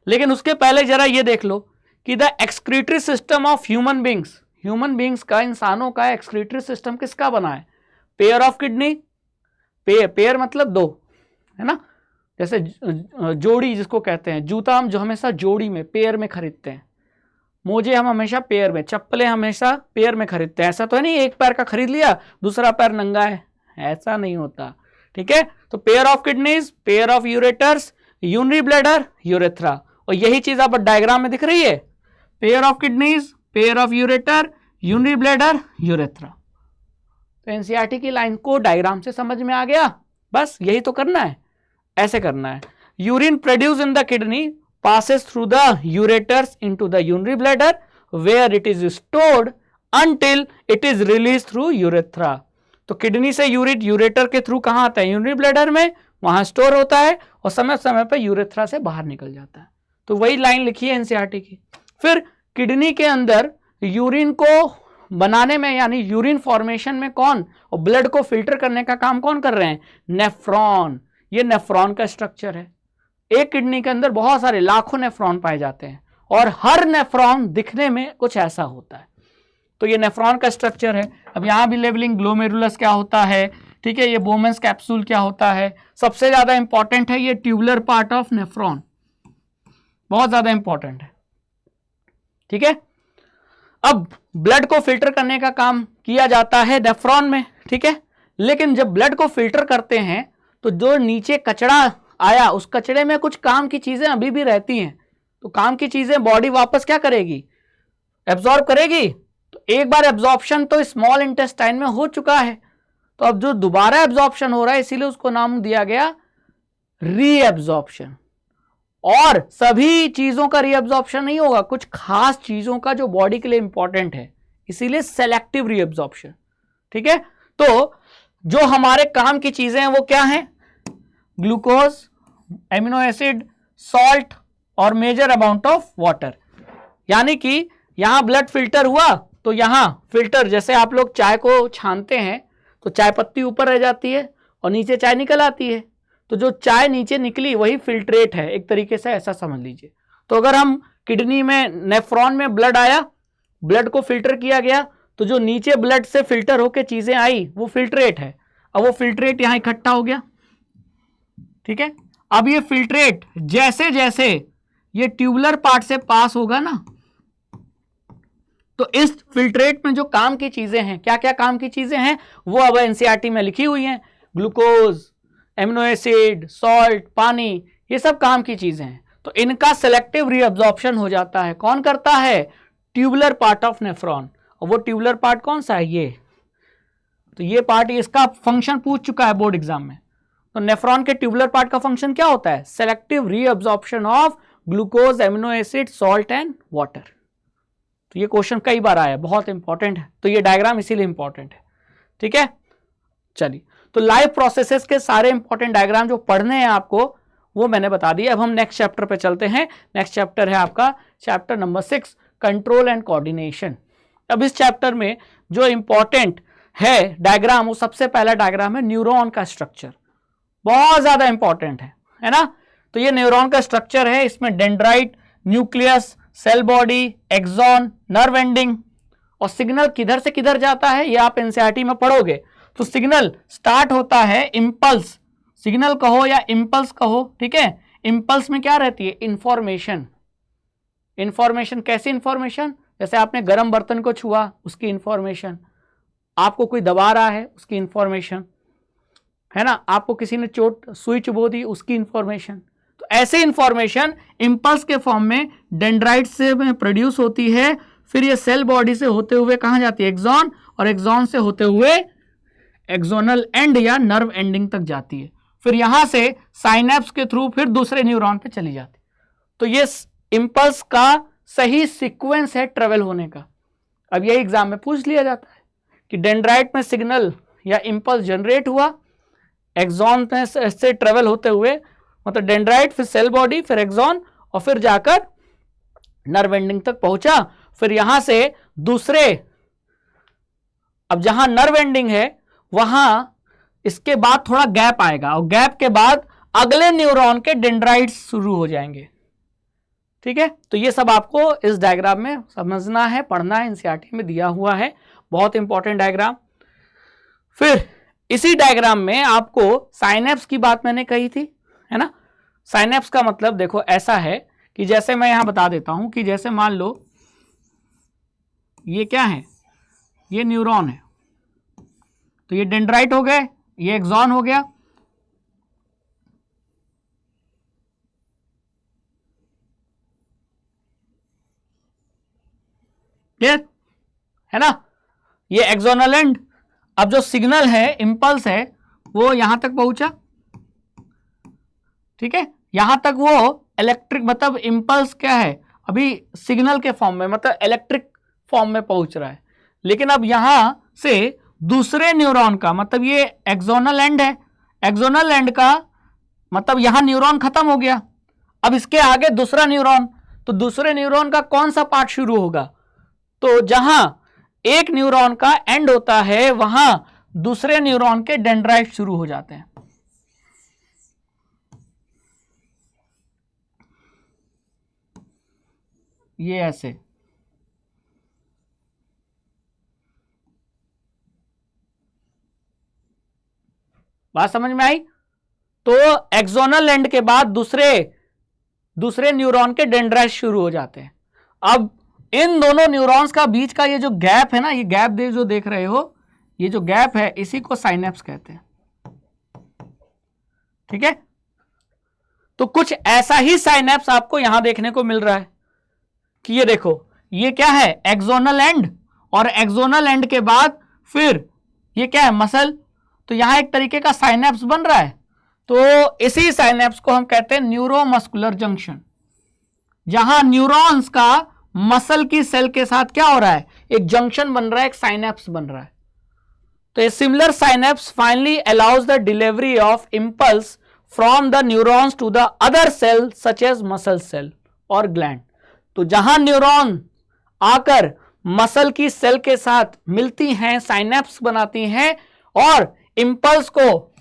लेकिन उसके पहले जरा ये देख लो कि the excretory system of human beings का, इंसानों का एक्सक्रीटरी सिस्टम किसका बना है? Pair of kidney. पेयर मतलब दो, है ना। जैसे जोड़ी जिसको कहते हैं, जूता हम जो हमेशा जोड़ी में, पेयर में खरीदते हैं। मोजे हम हमेशा पेयर में, चप्पलें हमेशा पेयर में खरीदते हैं। ऐसा तो है नहीं एक पैर का खरीद लिया दूसरा पैर नंगा है, ऐसा नहीं होता। ठीक है। तो pair of kidneys, pair of ureters, urinary bladder, urethra. और यही चीज आप डायग्राम में दिख रही है, pair of kidneys, pair of ureter, urinary bladder, urethra. तो एनसीईआरटी की लाइन को डायग्राम से समझ में आ गया। बस यही तो करना है, ऐसे करना है। Urine produce in the kidney passes through the ureters into the urinary bladder where it is stored until it is released through urethra। तो किडनी से यूरिन यूरेटर के थ्रू कहाँ आता है? यूरिनरी ब्लैडर में, वहां स्टोर होता है और समय समय पर यूरेथ्रा से बाहर निकल जाता है। तो वही लाइन लिखी है एनसीईआरटी की। फिर किडनी के अंदर यूरिन को बनाने में, यानी यूरिन फॉर्मेशन में कौन, और ब्लड को फिल्टर करने का काम कौन कर रहे हैं? नेफ्रॉन। ये नेफ्रॉन का स्ट्रक्चर है। एक किडनी के अंदर बहुत सारे लाखों नेफ्रॉन पाए जाते हैं और हर नेफ्रॉन दिखने में कुछ ऐसा होता है। तो ये नेफ्रॉन का स्ट्रक्चर है। अब यहां भी लेवलिंग ग्लोमेरुलस क्या होता है, ठीक है, ये बोमेंस कैप्सूल क्या होता है। सबसे ज्यादा इंपॉर्टेंट है ये ट्यूबुलर पार्ट ऑफ नेफ्रॉन, बहुत ज्यादा इंपॉर्टेंट है। ठीक है। अब ब्लड को फिल्टर करने का काम किया जाता है नेफ्रॉन में, ठीक है। लेकिन जब ब्लड को फिल्टर करते हैं तो जो नीचे कचरा आया, उस कचरे में कुछ काम की चीजें अभी भी रहती हैं। तो काम की चीजें बॉडी वापस क्या करेगी, एब्जॉर्ब करेगी। तो एक बार एब्जॉर्प्शन तो स्मॉल इंटेस्टाइन में हो चुका है, तो अब जो दोबारा एब्जॉर्प्शन हो रहा है इसीलिए उसको नाम दिया गया रीएब्जॉर्प्शन। और सभी चीजों का रीएब्जॉर्प्शन नहीं होगा, कुछ खास चीजों का जो बॉडी के लिए इंपॉर्टेंट है, इसीलिए सेलेक्टिव रीएब्जॉर्प्शन। ठीक है, तो जो हमारे काम की चीजें हैं वो क्या हैं, ग्लूकोज, एमिनो एसिड, सॉल्ट और मेजर अमाउंट ऑफ वाटर। यानी कि यहां ब्लड फिल्टर हुआ तो यहां फिल्टर, जैसे आप लोग चाय को छानते हैं तो चाय पत्ती ऊपर रह जाती है और नीचे चाय निकल आती है, तो जो चाय नीचे निकली वही फिल्ट्रेट है, एक तरीके से ऐसा समझ लीजिए। तो अगर हम किडनी में, नेफ्रॉन में ब्लड आया, ब्लड को फिल्टर किया गया, तो जो नीचे ब्लड से फिल्टर होकर चीजें आई वो फिल्ट्रेट है। अब वो फिल्ट्रेट यहां इकट्ठा हो गया। ठीक है, अब ये फिल्ट्रेट जैसे जैसे ये ट्यूबुलर पार्ट से पास होगा ना, तो इस फिल्ट्रेट में जो काम की चीजें हैं, क्या क्या काम की चीजें हैं वो अब एनसीईआरटी में लिखी हुई हैं। ग्लूकोज, एमिनो एसिड, सॉल्ट, पानी, ये सब काम की चीजें हैं। तो इनका सेलेक्टिव रीअब्जॉर्प्शन हो जाता है। कौन करता है, ट्यूबुलर पार्ट ऑफ नेफ्रॉन। और वो ट्यूबुलर पार्ट कौन सा है, ये। तो ये पार्ट, इसका फंक्शन पूछ चुका है बोर्ड एग्जाम में। तो नेफ्रॉन के ट्यूबुलर पार्ट का फंक्शन क्या होता है, selective reabsorption of glucose, amino acid, salt and water. तो ये क्वेश्चन कई बार आया, बहुत इंपॉर्टेंट है, तो ये डायग्राम इसीलिए इंपॉर्टेंट है। ठीक है, चलिए, तो लाइव प्रोसेसेस के सारे इंपॉर्टेंट डायग्राम जो पढ़ने हैं आपको वो मैंने बता दिया। अब हम नेक्स्ट चैप्टर पे चलते हैं। नेक्स्ट चैप्टर है आपका chapter number 6, control and coordination. अब इस चैप्टर में जो इंपॉर्टेंट है डायग्राम, वो सबसे पहला डायग्राम है न्यूरॉन का स्ट्रक्चर। बहुत ज्यादा इंपॉर्टेंट है ना। तो ये न्यूरॉन का स्ट्रक्चर है, इसमें dendrite, nucleus, cell body, axon, nerve ending, और सिग्नल किधर से किधर जाता है ये आप एनसीईआरटी में पढ़ोगे। तो सिग्नल स्टार्ट होता है इंपल्स, सिग्नल कहो या इंपल्स कहो, ठीक है। इंपल्स में क्या रहती है, इंफॉर्मेशन। इंफॉर्मेशन कैसी इंफॉर्मेशन, जैसे आपने गर्म बर्तन को छुआ उसकी इंफॉर्मेशन, आपको कोई दबा रहा है उसकी इंफॉर्मेशन, है ना, आपको किसी ने चोट सुई चुभो दी उसकी इंफॉर्मेशन। तो ऐसे इंफॉर्मेशन इंपल्स के फॉर्म में डेंड्राइट से प्रोड्यूस होती है, फिर ये सेल बॉडी से होते हुए कहां जाती है, एक्सॉन, और एक्सॉन से होते हुए एक्सोनल एंड या नर्व एंडिंग तक जाती है, फिर यहां से साइनेप्स के थ्रू फिर दूसरे न्यूरॉन पे चली जाती है। तो ये इंपल्स का सही सीक्वेंस है ट्रेवल होने का। अब ये एग्जाम में पूछ लिया जाता है कि डेंड्राइट में सिग्नल या इंपल्स जनरेट हुआ, एक्सॉन में से ट्रेवल होते हुए, मतलब डेंड्राइट, फिर सेल बॉडी, फिर एक्सॉन, और फिर जाकर नर्व एंडिंग तक पहुंचा, फिर यहां से दूसरे, अब जहां नर्व एंडिंग है वहां इसके बाद थोड़ा गैप आएगा, और गैप के बाद अगले न्यूरॉन के डेंड्राइट्स शुरू हो जाएंगे। ठीक है, तो ये सब आपको इस डायग्राम में समझना है, पढ़ना है, एनसीईआरटी में दिया हुआ है, बहुत इंपॉर्टेंट डायग्राम। फिर इसी डायग्राम में आपको साइनेप्स की बात मैंने कही थी, है ना। साइनेप्स का मतलब देखो ऐसा है कि जैसे मैं यहां बता देता हूं कि जैसे मान लो ये क्या है, ये न्यूरॉन है, तो ये डेंड्राइट हो गए, ये एक्सॉन हो गया, क्लियर है ना, ये एक्सोनल एंड। अब जो सिग्नल है, इंपल्स है, वो यहां तक पहुंचा, ठीक है, यहां तक वो इलेक्ट्रिक, मतलब इंपल्स क्या है अभी सिग्नल के फॉर्म में, मतलब इलेक्ट्रिक फॉर्म में पहुंच रहा है। लेकिन अब यहां से दूसरे न्यूरॉन का, मतलब ये एक्सोनल एंड है, एक्सोनल एंड का मतलब यहां न्यूरॉन खत्म हो गया, अब इसके आगे दूसरा न्यूरॉन, तो दूसरे न्यूरॉन का कौन सा पार्ट शुरू होगा, तो जहां एक न्यूरॉन का एंड होता है वहां दूसरे न्यूरॉन के डेंड्राइट शुरू हो जाते हैं। ये ऐसे, बात समझ में आई। तो एक्सोनल एंड के बाद दूसरे न्यूरॉन के डेंड्राइट शुरू हो जाते हैं। अब इन दोनों न्यूरॉन्स का बीच का ये जो गैप है ना, ये गैप जो देख रहे हो, ये जो गैप है इसी को साइनेप्स कहते हैं। ठीक है, तो कुछ ऐसा ही साइनेप्स आपको यहां देखने को मिल रहा है कि ये देखो, ये क्या है, एक्सोनल एंड, और एक्सोनल एंड के बाद फिर ये क्या है, मसल। तो यहां एक तरीके का साइनेप्स बन रहा है। तो इसी साइनेप्स को हम कहते हैं न्यूरोमस्कुलर जंक्शन, जहां न्यूरॉन्स का मसल की सेल के साथ क्या हो रहा है, एक जंक्शन बन रहा है, एक साइनेप्स बन रहा है। तो a similar synapse finally allows the delivery of impulse from the neurons to the other cell such as muscle cell और ग्लैंड। तो जहां न्यूरॉन आकर मसल की सेल के साथ मिलती हैं, साइनेप्स बनाती हैं और इंपल्स को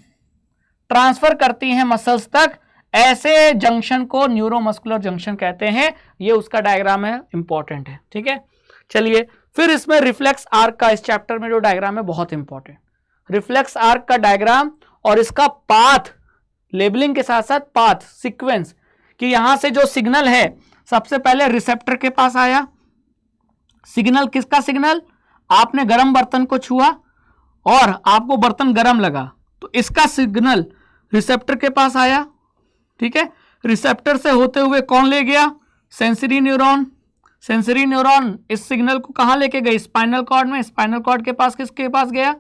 ट्रांसफर करती हैं मसल्स तक, ऐसे जंक्शन को न्यूरोमस्कुलर जंक्शन कहते हैं। ये उसका डायग्राम है, इंपॉर्टेंट है। ठीक है, चलिए फिर इसमें रिफ्लेक्स आर्क का, इस चैप्टर में जो डायग्राम है बहुत इंपॉर्टेंट, रिफ्लेक्स आर्क का डायग्राम और इसका पाथ, लेबलिंग के साथ साथ पाथ सीक्वेंस, कि यहां से जो सिग्नल है सबसे पहले रिसेप्टर के पास आया। सिग्नल किसका सिग्नल, आपने गर्म बर्तन को छुआ और आपको बर्तन गर्म लगा, तो इसका सिग्नल रिसेप्टर के पास आया। ठीक है, रिसेप्टर से होते हुए कौन ले गया, सेंसरी न्यूरॉन। सेंसरी न्यूरॉन इस सिग्नल को कहां लेके गई, स्पाइनल कॉर्ड में। स्पाइनल कॉर्ड के पास किसके पास गया,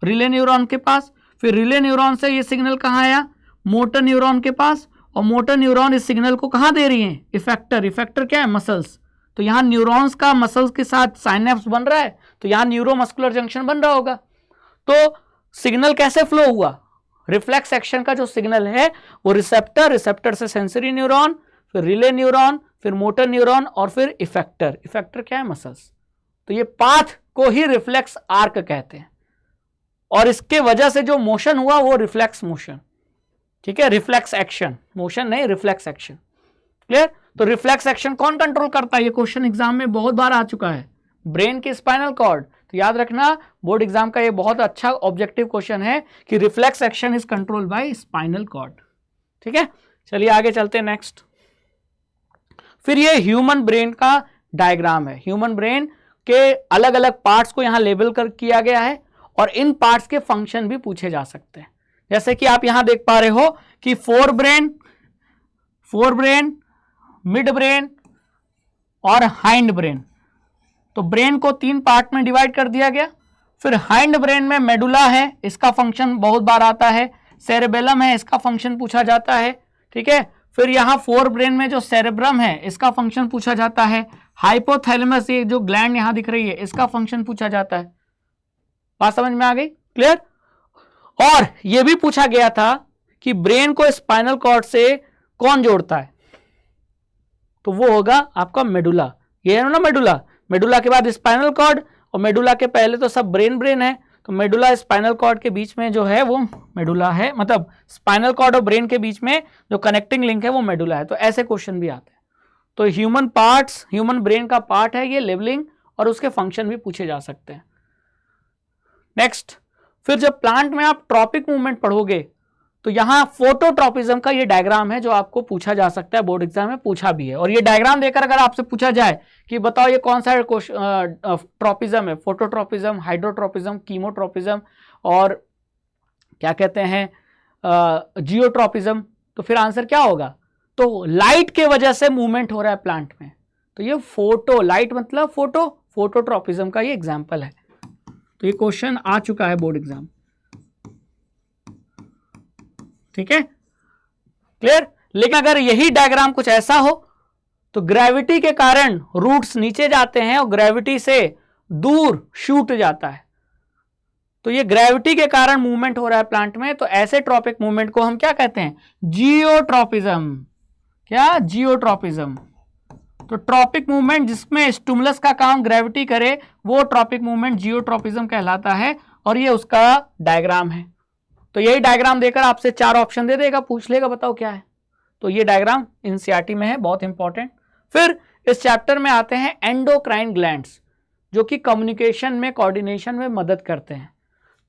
रिले न्यूरॉन के पास। फिर रिले न्यूरॉन से ये सिग्नल कहां आया, मोटर न्यूरॉन के पास, और मोटर न्यूरॉन इस सिग्नल को कहां दे रही है, इफेक्टर। इफेक्टर क्या है, मसल्स। तो यहां न्यूरॉन्स का मसल्स के साथ साइनेप्स बन रहा है, तो यहां न्यूरोमस्कुलर जंक्शन बन रहा होगा। तो सिग्नल कैसे फ्लो हुआ, रिफ्लेक्स एक्शन का जो सिग्नल है वो रिसेप्टर, रिसेप्टर से सेंसरी न्यूरॉन, फिर रिले न्यूरॉन, फिर मोटर न्यूरॉन और फिर इफेक्टर। इफेक्टर क्या है, मसल्स। तो ये पाथ को ही रिफ्लेक्स आर्क कहते हैं, और इसके वजह से जो मोशन हुआ वो रिफ्लेक्स मोशन। ठीक है, रिफ्लेक्स एक्शन, मोशन नहीं, रिफ्लेक्स एक्शन। क्लियर। तो रिफ्लेक्स एक्शन कौन कंट्रोल करता है, ये क्वेश्चन एग्जाम में बहुत बार आ चुका है, ब्रेन की स्पाइनल कॉर्ड। तो याद रखना, बोर्ड एग्जाम का ये बहुत अच्छा ऑब्जेक्टिव क्वेश्चन है कि reflex action is controlled by spinal cord. ठीक है, चलिए आगे चलते हैं नेक्स्ट। फिर ये ह्यूमन ब्रेन का डायग्राम है। ह्यूमन ब्रेन के अलग अलग पार्ट्स को यहां लेबल कर किया गया है, और इन पार्ट्स के फंक्शन भी पूछे जा सकते हैं। जैसे कि आप यहां देख पा रहे हो कि फोर ब्रेन, मिड ब्रेन और हाइंड ब्रेन। तो ब्रेन को 3 पार्ट में डिवाइड कर दिया गया। फिर हाइंड ब्रेन में मेडुला है, इसका फंक्शन बहुत बार आता है। सेरेबेलम है, इसका फंक्शन पूछा जाता है। ठीक है, फिर यहां फोर ब्रेन में जो सेरेब्रम है, इसका फंक्शन पूछा जाता है। हाइपोथैलेमस, ये जो ग्लैंड यहां दिख रही है, इसका फंक्शन पूछा जाता है। बात समझ में आ गई, क्लियर। और यह भी पूछा गया था कि ब्रेन को स्पाइनल कॉर्ड से कौन जोड़ता है, तो वो होगा आपका मेडुला। ये है ना मेडुला, मेडुला के बाद स्पाइनल कॉर्ड, और मेडुला के पहले तो सब ब्रेन है। तो मेडुला स्पाइनल कॉर्ड के बीच में जो है वो मेडुला है, मतलब स्पाइनल कॉर्ड और ब्रेन के बीच में जो कनेक्टिंग लिंक है वो मेडुला है। तो ऐसे क्वेश्चन भी आते हैं। तो ह्यूमन ब्रेन का पार्ट है ये लेबलिंग, और उसके फंक्शन भी पूछे जा सकते हैं। नेक्स्ट, फिर जब प्लांट में आप ट्रॉपिक मूवमेंट पढ़ोगे तो यहां फोटोट्रॉपिज्म का ये डायग्राम है जो आपको पूछा जा सकता है, बोर्ड एग्जाम में पूछा भी है। और ये डायग्राम देकर अगर आपसे पूछा जाए कि बताओ ये कौन सा ट्रॉपिज्म है, फोटोट्रॉपिज्म, हाइड्रोट्रॉपिज्म, कीमोट्रॉपिज्म और क्या कहते हैं जियोट्रॉपिज्म, तो फिर आंसर क्या होगा, तो लाइट के वजह से मूवमेंट हो रहा है प्लांट में, तो ये लाइट मतलब फोटोट्रॉपिज्म का ये एग्जाम्पल है। तो ये क्वेश्चन आ चुका है बोर्ड एग्जाम। ठीक है, क्लियर। लेकिन अगर यही डायग्राम कुछ ऐसा हो तो ग्रेविटी के कारण रूट्स नीचे जाते हैं और ग्रेविटी से दूर शूट जाता है। तो ये ग्रेविटी के कारण मूवमेंट हो रहा है प्लांट में, तो ऐसे ट्रॉपिक मूवमेंट को हम क्या कहते हैं, जियोट्रॉपिज्म। क्या, जियोट्रॉपिज्म। तो ट्रॉपिक मूवमेंट जिसमें स्टिमुलस का काम ग्रेविटी करे वो ट्रॉपिक मूवमेंट जियोट्रॉपिज्म कहलाता है, और ये उसका डायग्राम है। तो यही डायग्राम देकर आपसे 4 ऑप्शन दे देगा, पूछ लेगा बताओ क्या है। तो ये डायग्राम एनसीईआरटी में है, बहुत इंपॉर्टेंट। फिर इस चैप्टर में आते हैं एंडोक्राइन ग्लैंड्स, जो कि कम्युनिकेशन में, कोऑर्डिनेशन में मदद करते हैं।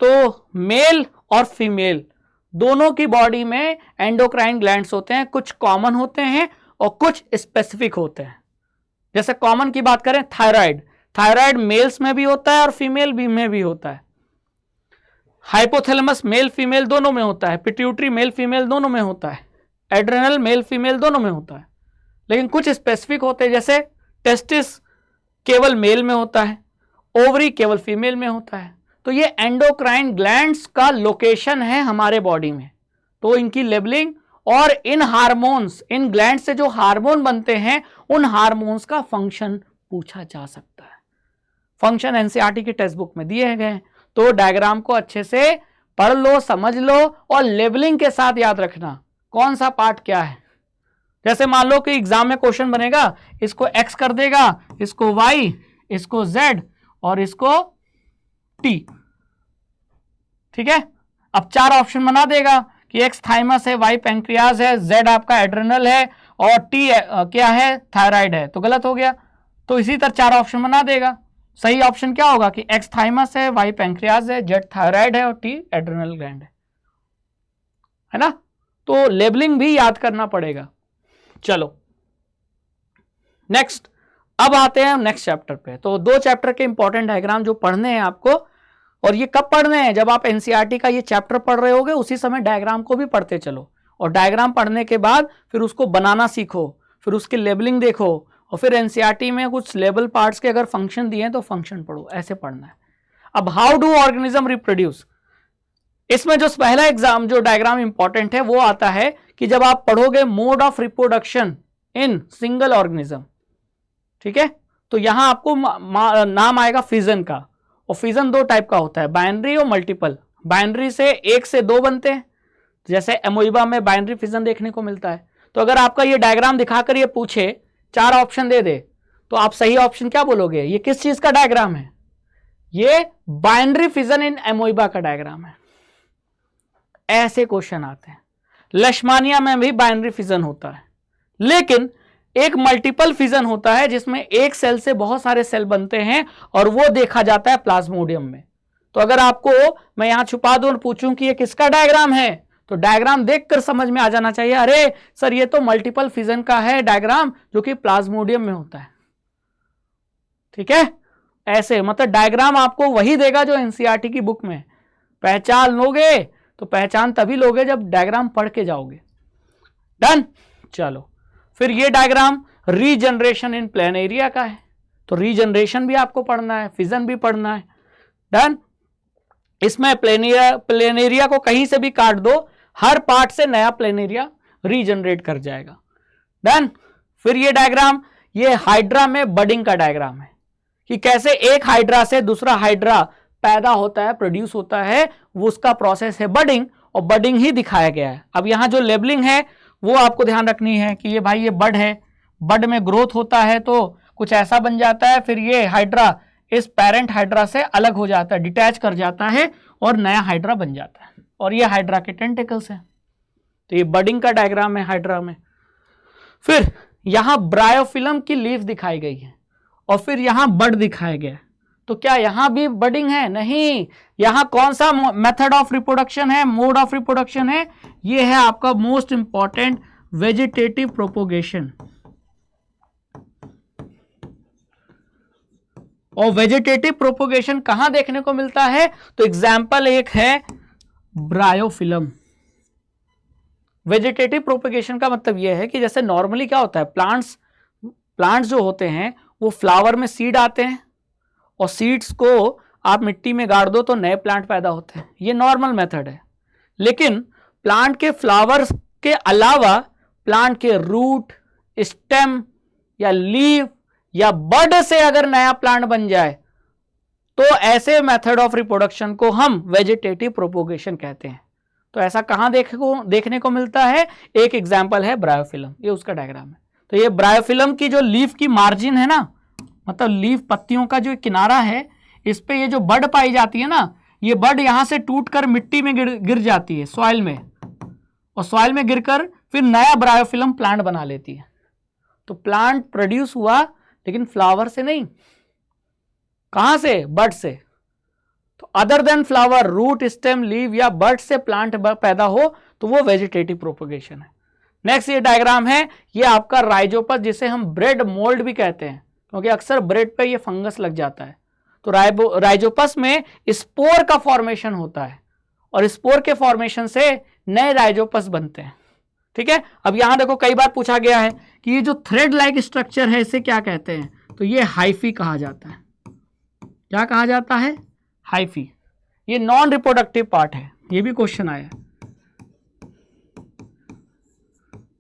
तो मेल और फीमेल दोनों की बॉडी में एंडोक्राइन ग्लैंड्स होते हैं, कुछ कॉमन होते हैं और कुछ स्पेसिफिक होते हैं। जैसे कॉमन की बात करें, थायराइड मेल्स में भी होता है और फीमेल में भी होता है। हाइपोथैलेमस मेल फीमेल दोनों में होता है। पिट्यूटरी मेल फीमेल दोनों में होता है। एड्रेनल मेल फीमेल दोनों में होता है, लेकिन कुछ स्पेसिफिक होते हैं, जैसे टेस्टिस केवल मेल में होता है, ओवरी केवल फीमेल में होता है। तो ये एंडोक्राइन ग्लैंड्स का लोकेशन है हमारे बॉडी में, तो इनकी लेबलिंग और इन हार्मोन्स, इन ग्लैंड से जो हार्मोन बनते हैं उन हार्मोन्स का फंक्शन पूछा जा सकता है। फंक्शन एनसीईआरटी की टेक्स्ट बुक में दिए गए हैं, तो डायग्राम को अच्छे से पढ़ लो, समझ लो और लेबलिंग के साथ याद रखना कौन सा पार्ट क्या है। जैसे मान लो कि एग्जाम में क्वेश्चन बनेगा, इसको x कर देगा, इसको y, इसको z और इसको t, ठीक है। अब 4 ऑप्शन बना देगा कि x थाइमस है, y पैंक्रियाज है, z आपका एड्रेनल है और t क्या है, थायराइड है, तो गलत हो गया। तो इसी तरह 4 ऑप्शन बना देगा। सही ऑप्शन क्या होगा कि x थाइमस है, y पैंक्रियाज है, z थायराइड है और t एड्रेनल ग्लैंड है ना। तो लेबलिंग भी याद करना पड़ेगा। चलो नेक्स्ट, अब आते हैं नेक्स्ट चैप्टर पे। तो 2 चैप्टर के इंपॉर्टेंट डायग्राम जो पढ़ने हैं आपको, और ये कब पढ़ने हैं, जब आप एनसीईआरटी का ये चैप्टर पढ़ रहे होगे उसी समय डायग्राम को भी पढ़ते चलो, और डायग्राम पढ़ने के बाद फिर उसको बनाना सीखो, फिर उसकी लेबलिंग देखो, और फिर एनसीईआरटी में कुछ लेबल पार्ट्स के अगर फंक्शन दिए हैं तो फंक्शन पढ़ो, ऐसे पढ़ना है। अब हाउ डू ऑर्गेनिज्म रिप्रोड्यूस, इसमें जो पहला एग्जाम जो डायग्राम इंपॉर्टेंट है वो आता है कि जब आप पढ़ोगे mode of reproduction in single organism, ठीक है, तो यहां आपको नाम आएगा फिजन का, और फिजन 2 टाइप का होता है, बाइनरी और मल्टीपल। बाइनरी से 1 से 2 बनते हैं, जैसे एमोइबा में बाइनरी फिजन देखने को मिलता है। तो अगर आपका ये डायग्राम दिखाकर ये पूछे 4 ऑप्शन दे दे, तो आप सही ऑप्शन क्या बोलोगे, ये किस चीज का डायग्राम है, ये बाइनरी फिजन इन एमोइबा का डायग्राम है। ऐसे क्वेश्चन आते हैं। लेशमानिया में भी बाइनरी फिजन होता है, लेकिन एक मल्टीपल फिजन होता है जिसमें एक सेल से बहुत सारे सेल बनते हैं, और वो देखा जाता है प्लाज्मोडियम में। तो अगर आपको मैं यहां छुपा दूं और पूछूं कि ये किसका डायग्राम है, तो डायग्राम देखकर समझ में आ जाना चाहिए, अरे सर ये तो मल्टीपल फिजन का है डायग्राम जो कि प्लाज्मोडियम में होता है, ठीक है। ऐसे मतलब डायग्राम आपको वही देगा जो एनसीईआरटी की बुक में। पहचान लोगे तो पहचान तभी लोगे जब डायग्राम पढ़ के जाओगे। डन। चलो फिर ये डायग्राम रीजनरेशन इन प्लेनेरिया का है, तो रीजनरेशन भी आपको पढ़ना है, फिजन भी पढ़ना है। डन। इसमें प्लेनेरिया को कहीं से भी काट दो, हर पार्ट से नया प्लेनेरिया रीजनरेट कर जाएगा। डन। फिर ये डायग्राम, ये हाइड्रा में बडिंग का डायग्राम है कि कैसे एक हाइड्रा से दूसरा हाइड्रा पैदा होता है, प्रोड्यूस होता है, वो उसका प्रोसेस है बडिंग, और बडिंग ही दिखाया गया है। अब यहां जो लेबलिंग है वो आपको ध्यान रखनी है कि ये भाई ये बड है, बड में ग्रोथ होता है तो कुछ ऐसा बन जाता है, फिर ये हाइड्रा इस पेरेंट हाइड्रा से अलग हो जाता है, डिटैच कर जाता है और नया हाइड्रा बन जाता है, और ये हाइड्रा के टेंटिकल्स हैं। तो ये बडिंग का डायग्राम है हाइड्रा में। फिर यहां ब्रायोफिलम की लीफ दिखाई गई है, और फिर यहां बड दिखाया गया है। तो क्या यहां भी बडिंग है? नहीं। यहां कौन सा मेथड ऑफ रिप्रोडक्शन है, मोड ऑफ रिप्रोडक्शन है? ये है आपका मोस्ट इंपॉर्टेंट वेजिटेटिव प्रोपोगेशन। और वेजिटेटिव प्रोपोगेशन कहां देखने को मिलता है? तो एग्जाम्पल एक है ब्रायोफिलम। वेजिटेटिव प्रोपोगेशन का मतलब यह है कि जैसे नॉर्मली क्या होता है, प्लांट्स जो होते हैं वो फ्लावर में सीड आते हैं, और सीड्स को आप मिट्टी में गाड़ दो तो नए प्लांट पैदा होते हैं, ये नॉर्मल मेथड है। लेकिन प्लांट के फ्लावर्स के अलावा प्लांट के रूट, स्टेम या लीफ या बड से अगर नया प्लांट बन जाए तो ऐसे मेथड ऑफ रिप्रोडक्शन को हम वेजिटेटिव प्रोपोगेशन कहते हैं। तो ऐसा कहां देखने को मिलता है? एक एग्जाम्पल है ब्रायोफिलम, ये उसका डायग्राम है। तो ये ब्रायोफिलम की जो लीफ की मार्जिन है ना, मतलब लीफ पत्तियों का जो किनारा है, इस पे ये जो बड पाई जाती है ना, ये बड यहां से टूटकर मिट्टी में गिर जाती है सॉइल में, और सॉइल में गिरकर फिर नया ब्रायोफिलम प्लांट बना लेती है। तो प्लांट प्रोड्यूस हुआ, लेकिन फ्लावर से नहीं। कहां से? बड से। तो other than flower, root, stem, leaf या बड से प्लांट पैदा हो तो वो वेजिटेटिव प्रोपोगेशन है। नेक्स्ट ये डायग्राम है, ये आपका राइजोपस, जिसे हम ब्रेड मोल्ड भी कहते हैं, क्योंकि अक्सर ब्रेड पे ये फंगस लग जाता है। तो राइजोपस में स्पोर का फॉर्मेशन होता है, और स्पोर के फॉर्मेशन से नए राइजोपस बनते हैं, ठीक है। अब यहां देखो कई बार पूछा गया है कि ये जो थ्रेड लाइक स्ट्रक्चर है इसे क्या कहते हैं, तो ये हाइफी कहा जाता है। क्या कहा जाता है? हाइफी। ये नॉन रिप्रोडक्टिव पार्ट है, ये भी क्वेश्चन आया है।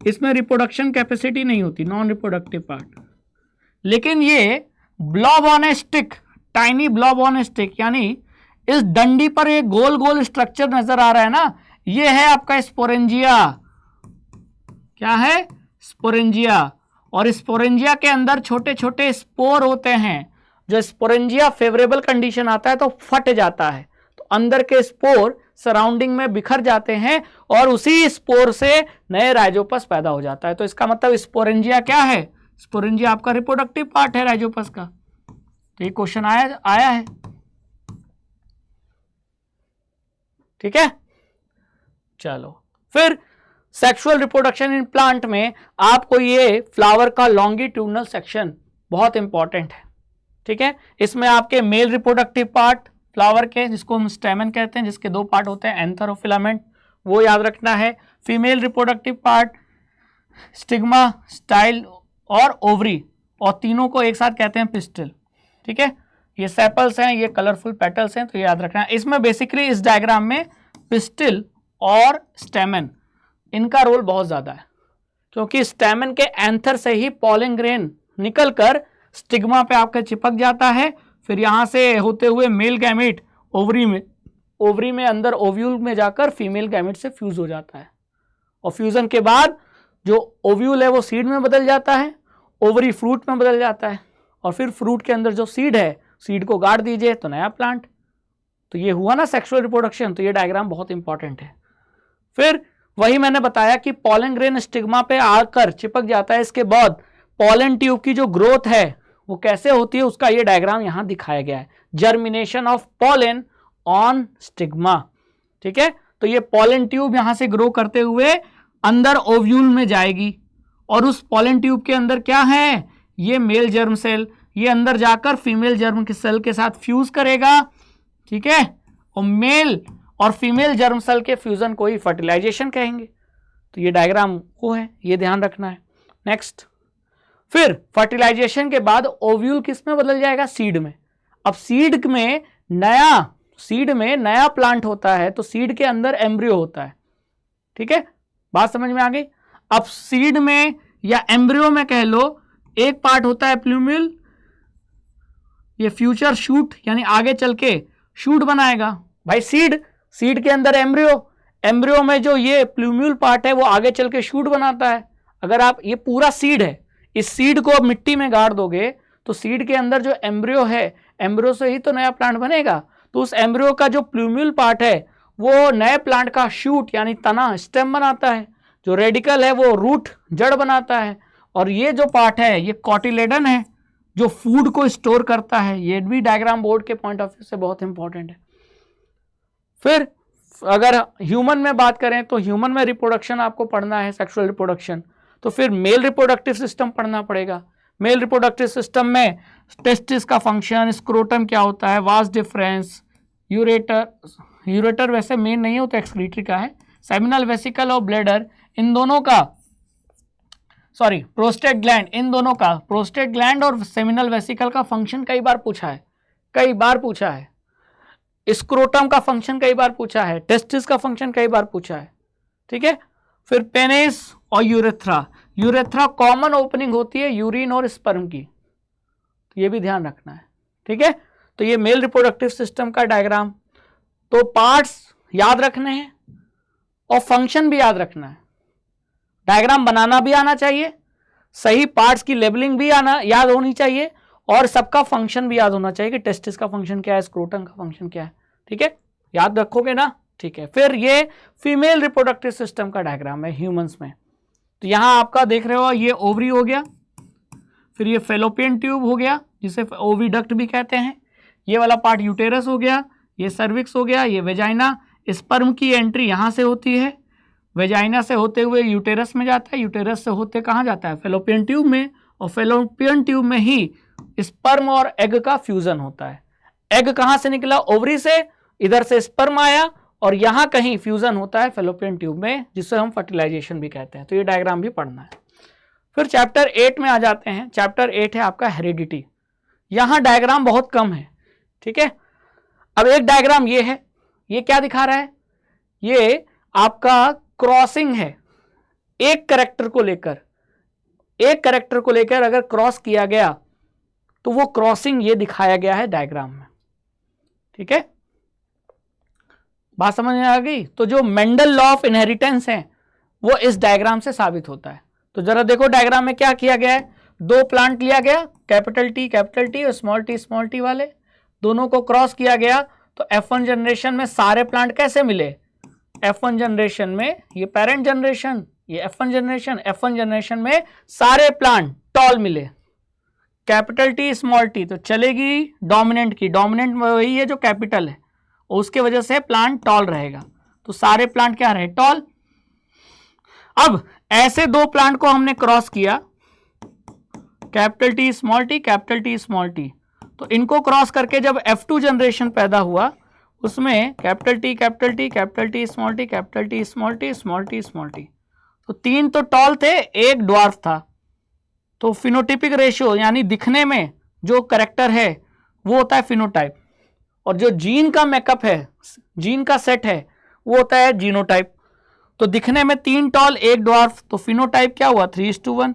इसमें रिप्रोडक्शन कैपेसिटी नहीं होती, नॉन रिप्रोडक्टिव पार्ट। लेकिन ये blob on A stick, tiny blob on A stick, यानी इस डंडी पर एक गोल गोल स्ट्रक्चर नजर आ रहा है ना, ये है आपका स्पोरेंजिया। क्या है? स्पोरेंजिया। और स्पोरेंजिया के अंदर छोटे छोटे स्पोर होते हैं। जो स्पोरेंजिया फेवरेबल कंडीशन आता है तो फट जाता है, तो अंदर के स्पोर सराउंडिंग में बिखर जाते हैं और उसी स्पोर से नए राइजोपस पैदा हो जाता है। तो इसका मतलब स्पोरेंजिया क्या है? स्पोरेंजिया आपका रिप्रोडक्टिव पार्ट है राइजोपस का। तो ये क्वेश्चन आया है। ठीक है, चलो फिर सेक्सुअल रिप्रोडक्शन इन प्लांट में आपको ये फ्लावर का लॉन्गिट्यूडनल सेक्शन बहुत इंपॉर्टेंट है। ठीक है, इसमें आपके मेल रिप्रोडक्टिव पार्ट फ्लावर के, जिसको हम स्टेमन कहते हैं, जिसके दो पार्ट होते हैं, एंथर और फिलामेंट, वो याद रखना है। Female reproductive part stigma, style और ओवरी, और तीनों को एक साथ कहते हैं पिस्टल। ठीक है, ये सेपल्स हैं, ये कलरफुल पेटल्स हैं, तो याद रखना है। इसमें बेसिकली इस डायग्राम में पिस्टल और स्टेमन, इनका रोल बहुत ज्यादा है, क्योंकि स्टेमन के एंथर से ही पॉलन ग्रेन निकलकर स्टिग्मा पे आपके चिपक जाता है, फिर यहां से होते हुए मेल गैमेट ओवरी में अंदर ओव्यूल में जाकर फीमेल गैमेट से फ्यूज हो जाता है, और फ्यूजन के बाद जो ओव्यूल है वो सीड में बदल जाता है, ओवरी फ्रूट में बदल जाता है, और फिर फ्रूट के अंदर जो सीड है, सीड को गाड़ दीजिए तो नया प्लांट। तो ये हुआ ना सेक्सुअल रिप्रोडक्शन। तो ये डायग्राम बहुत इंपॉर्टेंट है। फिर वही मैंने बताया कि पॉलन ग्रेन स्टिग्मा पे आकर चिपक जाता है, इसके बाद पॉलन ट्यूब की जो ग्रोथ है वो कैसे होती है, उसका ये डायग्राम यहां दिखाया गया है। Germination of pollen on stigma. ठीक है, तो ये पॉलन ट्यूब यहां से ग्रो करते हुए अंदर ओव्यूल में जाएगी, और उस पॉलन ट्यूब के अंदर क्या है, ये मेल जर्म सेल, ये अंदर जाकर फीमेल जर्म के सेल के साथ फ्यूज करेगा। ठीक है, और मेल और फीमेल जर्म सेल के फ्यूजन को ही फर्टिलाइजेशन कहेंगे। तो ये डायग्राम वो है, ये ध्यान रखना है। नेक्स्ट, फिर फर्टिलाइजेशन के बाद ओव्यूल किस में बदल जाएगा? सीड में। अब सीड में नया प्लांट होता है, तो सीड के अंदर एम्ब्रियो होता है। ठीक है, बात समझ में आ गई। अब सीड में या एम्ब्रियो में कह लो, एक पार्ट होता है प्लूम्यूल, ये फ्यूचर शूट, यानी आगे चल के शूट बनाएगा। भाई सीड के अंदर एम्ब्रियो में जो ये प्लूम्यूल पार्ट है वो आगे चल के शूट बनाता है। अगर आप, ये पूरा सीड है, इस सीड को मिट्टी में गाड़ दोगे तो सीड के अंदर जो एम्ब्रियो है, एम्ब्रियो से ही तो नया प्लांट बनेगा। तो उस एम्ब्रियो का जो प्लूम्यूल पार्ट है वो नए प्लांट का शूट यानी तना, स्टेम बनाता है। जो रेडिकल है वो रूट, जड़ बनाता है। और ये जो पार्ट है ये कॉटिलेडन है, जो फूड को स्टोर करता है। ये भी डायग्राम बोर्ड के पॉइंट ऑफ व्यू से बहुत इंपॉर्टेंट है। फिर अगर ह्यूमन में बात करें तो ह्यूमन में रिप्रोडक्शन आपको पढ़ना है, सेक्सुअल रिप्रोडक्शन, तो फिर मेल रिप्रोडक्टिव सिस्टम पढ़ना पड़ेगा। मेल रिप्रोडक्टिव सिस्टम में टेस्टिस का फंक्शन, स्क्रोटम क्या होता है, वास डिफरेंस, यूरेटर वैसे मेन नहीं होता, एक्सक्रीटरी का है, सेमिनल वेसिकल और ब्लैडर, इन दोनों का, सॉरी प्रोस्टेट ग्लैंड, इन दोनों का, प्रोस्टेट ग्लैंड और सेमिनल वेसिकल का फंक्शन कई बार पूछा है। स्क्रोटम का फंक्शन कई बार पूछा है, टेस्टिस का फंक्शन कई बार पूछा है। ठीक है, फिर पेनिस और यूरेथ्रा कॉमन ओपनिंग होती है यूरिन और स्पर्म की, तो ये भी ध्यान रखना है। ठीक है, तो ये मेल रिप्रोडक्टिव सिस्टम का डायग्राम। तो पार्ट्स याद रखने हैं और फंक्शन भी याद रखना है। डायग्राम बनाना भी आना चाहिए, सही पार्ट्स की लेबलिंग भी याद होनी चाहिए, और सबका फंक्शन भी याद होना चाहिए कि टेस्टिस का फंक्शन क्या है, स्क्रोटम का फंक्शन क्या है। ठीक है, याद रखोगे ना? ठीक है, फिर ये फीमेल रिप्रोडक्टिव सिस्टम का डायग्राम है ह्यूमंस में। तो यहां आपका देख रहे हो, ये ओवरी हो गया, फिर ये फेलोपियन ट्यूब हो गया जिसे ओविडक्ट भी कहते हैं, ये वाला पार्ट यूटेरस हो गया, ये सर्विक्स हो गया, ये वेजाइना। स्पर्म की एंट्री यहां से होती है, वेजाइना से होते हुए यूटेरस में जाता है, यूटेरस से होते कहाँ जाता है, फेलोपियन ट्यूब में, और फेलोपियन ट्यूब में ही स्पर्म और एग का फ्यूजन होता है। एग कहाँ से निकला? ओवरी से, इधर से स्पर्म आया और यहां कहीं फ्यूजन होता है फेलोपियन ट्यूब में, जिससे हम फर्टिलाइजेशन भी कहते हैं। तो ये डायग्राम भी पढ़ना है। फिर चैप्टर 8 में आ जाते हैं। चैप्टर 8 है आपका हेरिडिटी। यहां डायग्राम बहुत कम है, ठीक है। अब एक डायग्राम ये है, ये क्या दिखा रहा है, ये आपका क्रॉसिंग है। एक कैरेक्टर को लेकर अगर क्रॉस किया गया तो वो क्रॉसिंग ये दिखाया गया है डायग्राम में, ठीक है। बात समझ में आ गई। तो जो मेंडल लॉ ऑफ इनहेरिटेंस है वो इस डायग्राम से साबित होता है। तो जरा देखो डायग्राम में क्या किया गया है। दो प्लांट लिया गया, कैपिटल टी और स्मॉल टी वाले, दोनों को क्रॉस किया गया। तो F1 जनरेशन में सारे प्लांट कैसे मिले, F1 जनरेशन में ये पेरेंट जनरेशन, ये F1 जनरेशन में सारे प्लांट टॉल मिले। कैपिटल टी स्मॉल टी तो चलेगी डोमिनेंट की, डोमिनेंट वही है जो कैपिटल है, उसके वजह से प्लांट टॉल रहेगा। तो सारे प्लांट क्या रहे, टॉल। अब ऐसे दो प्लांट को हमने क्रॉस किया, कैपिटल टी स्मॉल टी, तो इनको क्रॉस करके जब F2 जनरेशन पैदा हुआ उसमें कैपिटल टी स्मॉल टी, तो तीन तो टॉल थे, एक ड्वार्फ था। तो फिनोटिपिक रेशियो यानी दिखने में जो करेक्टर है वो होता है फिनोटाइप, और जो जीन का मेकअप है, जीन का सेट है, वो होता है जीनोटाइप। तो दिखने में तीन टॉल एक ड्वार्फ, तो फिनोटाइप क्या हुआ 3:1,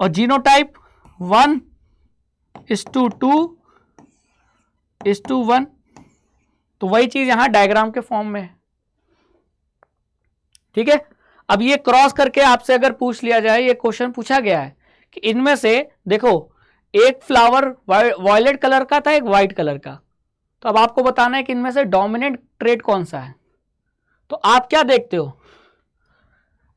और जीनोटाइप 1:2:1। तो वही चीज यहां डायग्राम के फॉर्म में है, ठीक है। अब ये क्रॉस करके आपसे अगर पूछ लिया जाए, ये क्वेश्चन पूछा गया है कि इनमें से देखो एक फ्लावर वॉयलेट कलर का था, एक व्हाइट कलर का, तो अब आपको बताना है कि इनमें से डोमिनेंट ट्रेट कौन सा है। तो आप क्या देखते हो,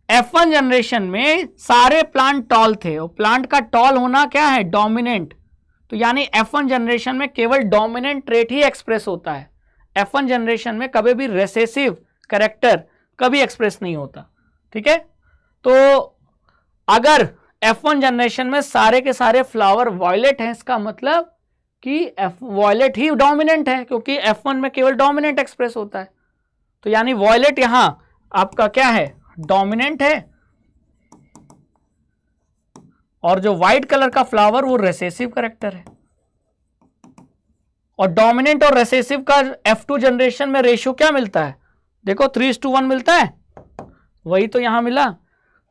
F1 जनरेशन में सारे प्लांट टॉल थे, और प्लांट का टॉल होना क्या है, डोमिनेंट। तो यानी F1 जनरेशन में केवल डोमिनेंट ट्रेट ही एक्सप्रेस होता है। F1 जनरेशन में कभी भी रेसेसिव कैरेक्टर कभी एक्सप्रेस नहीं होता, ठीक है। तो अगर F1 जनरेशन में सारे के सारे फ्लावर वॉयलेट हैं, इसका मतलब कि वॉयलेट ही डोमिनेंट है, क्योंकि F1 में केवल डोमिनेंट एक्सप्रेस होता है। तो यानी वॉयलेट यहां आपका क्या है, डोमिनेंट है, और जो व्हाइट कलर का फ्लावर वो रेसेसिव कैरेक्टर है। और डोमिनेंट और रेसेसिव का F2 जनरेशन में रेशियो क्या मिलता है, देखो 3:1 मिलता है। वही तो यहां मिला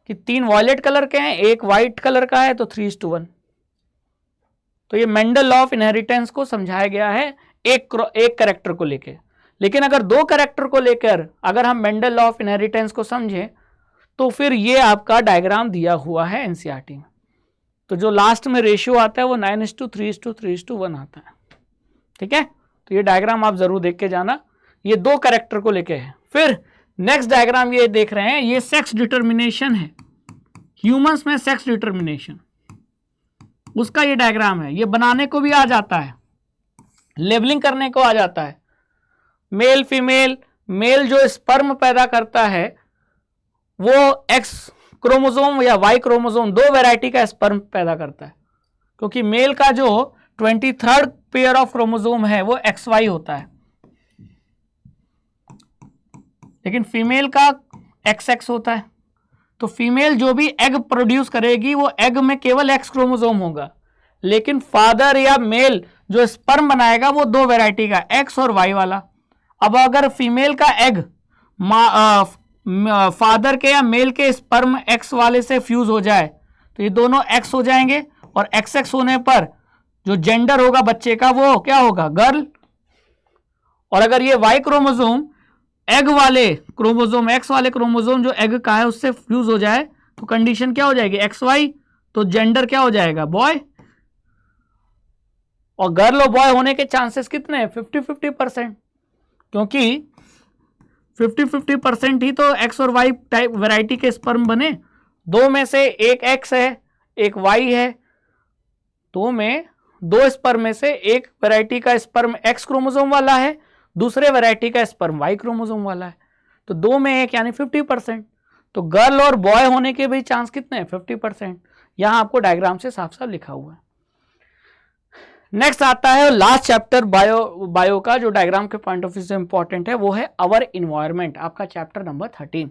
कि तीन वॉयलेट कलर के हैं, एक व्हाइट कलर का है, तो 3:1। तो ये मेंडल लॉ ऑफ इनहेरिटेंस को समझाया गया है एक कैरेक्टर को लेकर। लेकिन अगर दो कैरेक्टर को लेकर अगर हम मेंडल लॉ ऑफ इनहेरिटेंस को समझें, तो फिर ये आपका डायग्राम दिया हुआ है एनसीईआरटी में। तो जो लास्ट में रेशियो आता है वो 9:3:3:1 आता है, ठीक है। तो ये डायग्राम आप जरूर देख के जाना, ये दो कैरेक्टर को लेके है। फिर नेक्स्ट डायग्राम ये देख रहे हैं, ये सेक्स डिटर्मिनेशन है, ह्यूमंस में सेक्स डिटर्मिनेशन, उसका ये डायग्राम है। ये बनाने को भी आ जाता है, लेबलिंग करने को आ जाता है। मेल फीमेल, मेल जो स्पर्म पैदा करता है वो एक्स क्रोमोसोम या वाई क्रोमोसोम, दो वैरायटी का स्पर्म पैदा करता है, क्योंकि मेल का जो 23rd पेयर ऑफ क्रोमोसोम है वो XY होता है, लेकिन फीमेल का XX होता है। तो फीमेल जो भी एग प्रोड्यूस करेगी वो एग में केवल X क्रोमोसोम होगा, लेकिन फादर या मेल जो स्पर्म बनाएगा वो दो वैरायटी का, X और Y वाला। अब अगर फीमेल का एग फादर के या मेल के स्पर्म X वाले से फ्यूज हो जाए तो ये दोनों X हो जाएंगे, और XX होने पर जो जेंडर होगा बच्चे का वो क्या होगा, गर्ल। और अगर ये Y क्रोमोसोम एग वाले क्रोमोसोम, X वाले क्रोमोसोम जो एग का है उससे फ्यूज हो जाए तो कंडीशन क्या हो जाएगी, XY, तो जेंडर क्या हो जाएगा, बॉय। और गर्ल और बॉय होने के चांसेस कितने हैं, 50-50%, क्योंकि 50-50% ही तो X और Y टाइप वैरायटी के स्पर्म बने। दो में से एक X है एक Y है, दो स्पर्म में से एक वैरायटी का स्पर्म X क्रोमोसोम वाला है, दूसरे वैरायटी का स्पर्म Y क्रोमोसोम वाला है, तो दो में एक यानी 50%। तो गर्ल और बॉय होने के भी चांस कितने हैं, 50%। यहां आपको डायग्राम से साफ साफ लिखा हुआ है। नेक्स्ट आता है लास्ट चैप्टर बायो का, जो डायग्राम के पॉइंट ऑफ व्यू से इंपॉर्टेंट है, वो है अवर इन्वायरमेंट, आपका चैप्टर नंबर 13।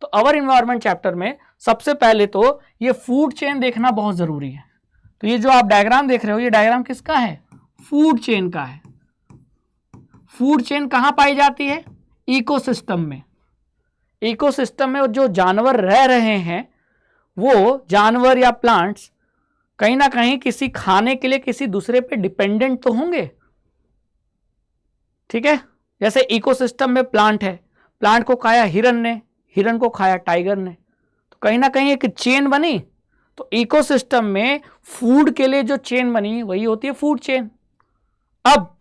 तो अवर इन्वायरमेंट चैप्टर में सबसे पहले तो ये फूड चेन देखना बहुत जरूरी है। तो ये जो आप डायग्राम देख रहे हो, ये डायग्राम किसका है? फूड चेन का है। फूड चेन कहां पाई जाती है? इकोसिस्टम में। इकोसिस्टम में जो जानवर रह रहे हैं, वो जानवर या प्लांट्स कहीं ना कहीं किसी खाने के लिए किसी दूसरे पे डिपेंडेंट तो होंगे, ठीक है। जैसे इकोसिस्टम में प्लांट है, प्लांट को खाया हिरन ने, हिरन को खाया टाइगर ने, तो कहीं ना कहीं एक चेन बनी। तो इकोसिस्टम में फूड के लिए जो चेन बनी वही होती है फूड चेन। अब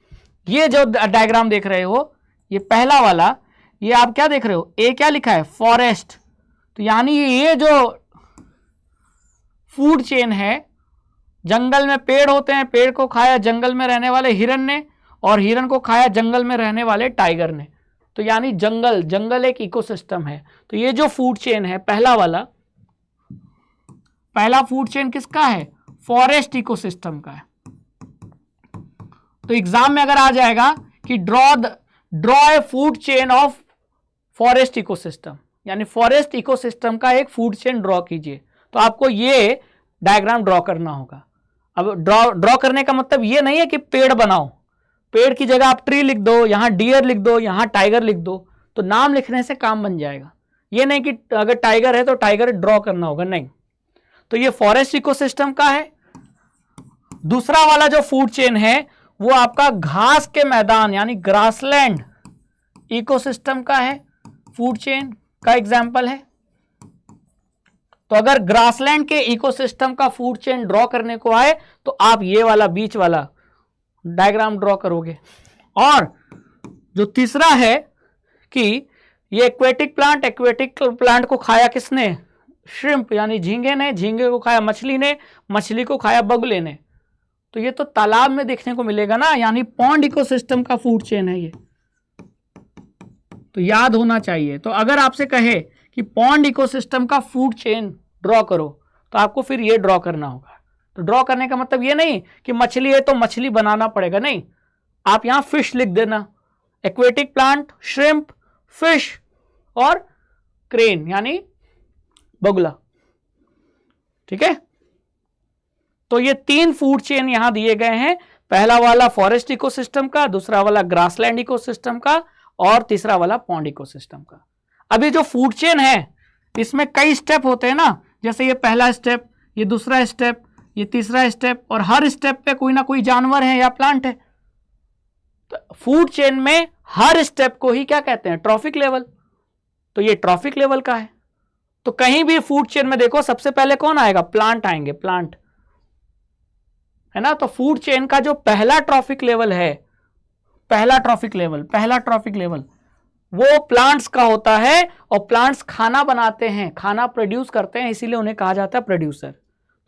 ये जो डायग्राम देख रहे हो, ये पहला वाला, ये आप क्या देख रहे हो? ए क्या लिखा है? फॉरेस्ट। तो यानी ये जो फूड चेन है, जंगल में पेड़ होते हैं, पेड़ को खाया जंगल में रहने वाले हिरन ने, और हिरन को खाया जंगल में रहने वाले टाइगर ने। तो यानी जंगल एक इकोसिस्टम है। तो ये जो फूड चेन है पहला वाला, पहला फूड चेन किसका है? फॉरेस्ट इकोसिस्टम का है। तो एग्जाम में अगर आ जाएगा कि draw a food chain of forest ecosystem, यानी फॉरेस्ट इकोसिस्टम का एक फूड चेन ड्रॉ कीजिए, तो आपको ये डायग्राम ड्रॉ करना होगा। अब ड्रॉ करने का मतलब ये नहीं है कि पेड़ बनाओ, पेड़ की जगह आप ट्री लिख दो, यहां डियर लिख दो, यहां टाइगर लिख दो, तो नाम लिखने से काम बन जाएगा। ये नहीं कि अगर टाइगर है तो टाइगर ड्रॉ करना होगा, नहीं। तो ये फॉरेस्ट इकोसिस्टम का है। दूसरा वाला जो फूड चेन है वो आपका घास के मैदान यानी ग्रासलैंड इकोसिस्टम का है, फूड चेन का एग्जाम्पल है। तो अगर ग्रासलैंड के इकोसिस्टम का फूड चेन ड्रॉ करने को आए तो आप ये वाला बीच वाला डायग्राम ड्रॉ करोगे। और जो तीसरा है कि ये एक्वेटिक प्लांट को खाया किसने? श्रिम्प यानी झींगे ने, झींगे को खाया मछली ने, मछली को खाया बगुले ने। तो ये तो तालाब में देखने को मिलेगा ना, यानी पॉन्ड इकोसिस्टम का फूड चेन है ये, तो याद होना चाहिए। तो अगर आपसे कहे कि पॉन्ड इकोसिस्टम का फूड चेन ड्रॉ करो, तो आपको फिर ये ड्रॉ करना होगा। तो ड्रॉ करने का मतलब ये नहीं कि मछली है तो मछली बनाना पड़ेगा, नहीं। आप यहां फिश लिख देना, एक्वेटिक प्लांट, श्रिम्प, फिश और क्रेन यानी बगुला, ठीक है। तो ये 3 फूड चेन यहां दिए गए हैं। पहला वाला फॉरेस्ट इकोसिस्टम का, दूसरा वाला ग्रासलैंड इकोसिस्टम का, और तीसरा वाला पॉन्ड इकोसिस्टम का। अभी जो फूड चेन है इसमें कई स्टेप होते हैं ना, जैसे ये पहला स्टेप, ये दूसरा स्टेप, ये तीसरा स्टेप, और हर स्टेप पे कोई ना कोई जानवर है या प्लांट है। तो फूड चेन में हर स्टेप को ही क्या कहते हैं? Trophic level. तो ये ट्रॉफिक लेवल का है। तो कहीं भी फूड चेन में देखो सबसे पहले कौन आएगा? प्लांट आएंगे, प्लांट, है ना। तो फूड चेन का जो पहला ट्रॉफिक लेवल है, पहला ट्रॉफिक लेवल वो प्लांट्स का होता है। और प्लांट्स खाना बनाते हैं, खाना प्रोड्यूस करते हैं, इसीलिए उन्हें कहा जाता है प्रोड्यूसर।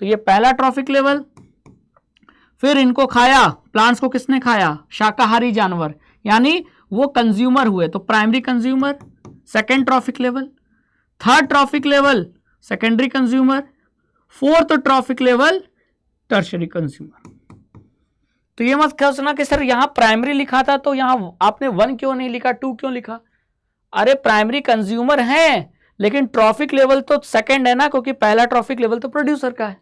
तो ये पहला ट्रॉफिक लेवल। फिर इनको खाया, प्लांट्स को किसने खाया? शाकाहारी जानवर, यानी वो कंज्यूमर हुए, तो primary consumer, second trophic level. Third trophic level secondary consumer. Fourth trophic level tertiary consumer. तो ये मत सोचना कि सर यहां प्राइमरी लिखा था तो यहां आपने 1 क्यों नहीं लिखा, 2 क्यों लिखा? अरे प्राइमरी कंज्यूमर है, लेकिन ट्रॉफिक लेवल तो सेकंड है ना, क्योंकि पहला ट्रॉफिक लेवल तो प्रोड्यूसर का है।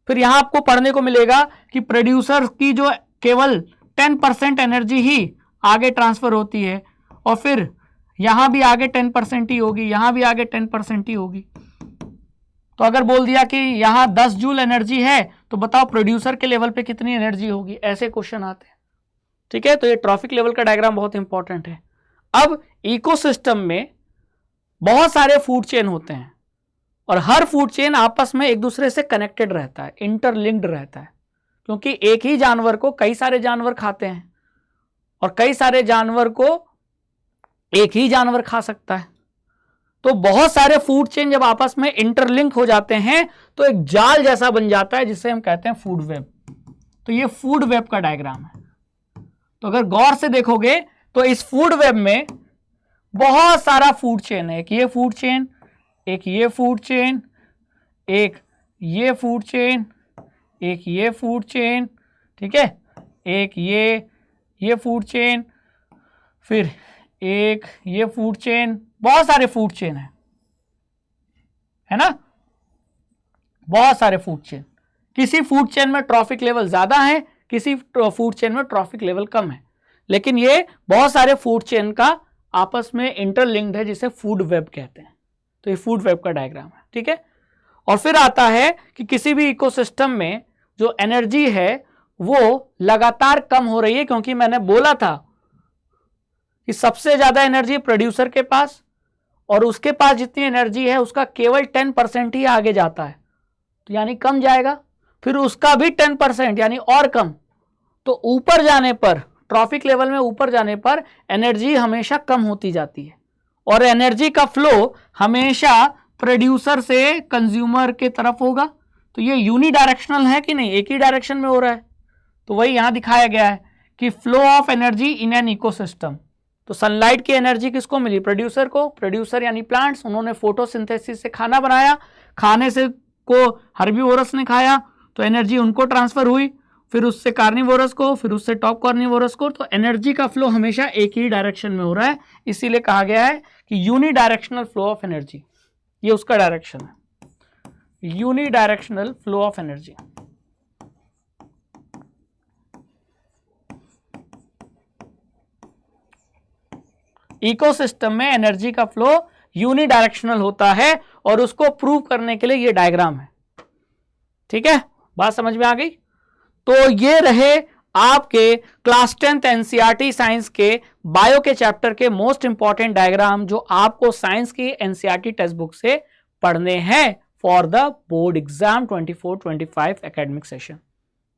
फिर यहां आपको पढ़ने को मिलेगा कि प्रोड्यूसर की जो केवल 10% एनर्जी ही आगे ट्रांसफर होती है, और फिर यहां भी आगे 10% ही होगी, यहां भी आगे 10% ही होगी। तो अगर बोल दिया कि यहां 10 जूल एनर्जी है, तो बताओ प्रोड्यूसर के लेवल पे कितनी एनर्जी होगी? ऐसे क्वेश्चन आते हैं, ठीक है। तो ये ट्रॉफिक लेवल का डायग्राम बहुत इंपॉर्टेंट है। अब इकोसिस्टम में बहुत सारे फूड चेन होते हैं, और हर फूड चेन आपस में एक दूसरे से कनेक्टेड रहता है, इंटरलिंक्ड रहता है, क्योंकि एक ही जानवर को कई सारे जानवर खाते हैं, और कई सारे जानवर को एक ही जानवर खा सकता है। तो बहुत सारे फूड चेन जब आपस में इंटरलिंक हो जाते हैं तो एक जाल जैसा बन जाता है, जिसे हम कहते हैं फूड वेब। तो ये फूड वेब का डायग्राम है। तो अगर गौर से देखोगे तो इस फूड वेब में बहुत सारा फूड चेन है। एक ये फूड चेन, एक ये फूड चेन, एक ये फूड चेन, एक ये फूड चेन, ठीक है, एक ये फूड चेन, फिर एक ये फूड चेन, बहुत सारे फूड चेन है ना, बहुत सारे फूड चेन। किसी फूड चेन में ट्रॉफिक लेवल ज्यादा है, किसी फूड चेन में ट्रॉफिक लेवल कम है, लेकिन ये बहुत सारे फूड चेन का आपस में इंटरलिंक्ड है, जिसे फूड वेब कहते हैं। तो ये फूड वेब का डायग्राम है, ठीक है। और फिर आता है कि किसी भी इकोसिस्टम में जो एनर्जी है वो लगातार कम हो रही है, क्योंकि मैंने बोला था कि सबसे ज्यादा एनर्जी प्रोड्यूसर के पास, और उसके पास जितनी एनर्जी है उसका केवल 10% ही आगे जाता है, तो यानी कम जाएगा। फिर उसका भी 10% यानी और कम। तो ऊपर जाने पर, ट्रॉफिक लेवल में ऊपर जाने पर एनर्जी हमेशा कम होती जाती है, और एनर्जी का फ्लो हमेशा प्रोड्यूसर से कंज्यूमर के तरफ होगा। तो ये यूनिडायरेक्शनल है कि नहीं, एक ही डायरेक्शन में हो रहा है। तो वही यहां दिखाया गया है कि flow of energy in an ecosystem. तो सनलाइट की एनर्जी किसको मिली, प्रोड्यूसर को। प्रोड्यूसर यानी प्लांट्स, उन्होंने फोटोसिंथेसिस से खाना बनाया, खाने से को हर्बीवोरस ने खाया, तो एनर्जी उनको ट्रांसफर हुई, फिर उससे कार्निवोरस को, फिर उससे टॉप कार्निवोरस को। तो एनर्जी का फ्लो हमेशा एक ही डायरेक्शन में हो रहा है, इसीलिए कहा गया है कि यूनिडायरेक्शनल फ्लो ऑफ एनर्जी, ये उसका डायरेक्शन है, unidirectional flow of energy. Ecosystem में एनर्जी का फ्लो यूनिडायरेक्शनल होता है, और उसको प्रूव करने के लिए ये डायग्राम है, ठीक है। बात समझ में आ गई। तो ये रहे आपके क्लास 10th एनसीईआरटी साइंस के बायो के चैप्टर के मोस्ट इंपॉर्टेंट डायग्राम, जो आपको साइंस की एनसीईआरटी टेक्स्ट बुक से पढ़ने हैं for the board exam 24-25 academic session.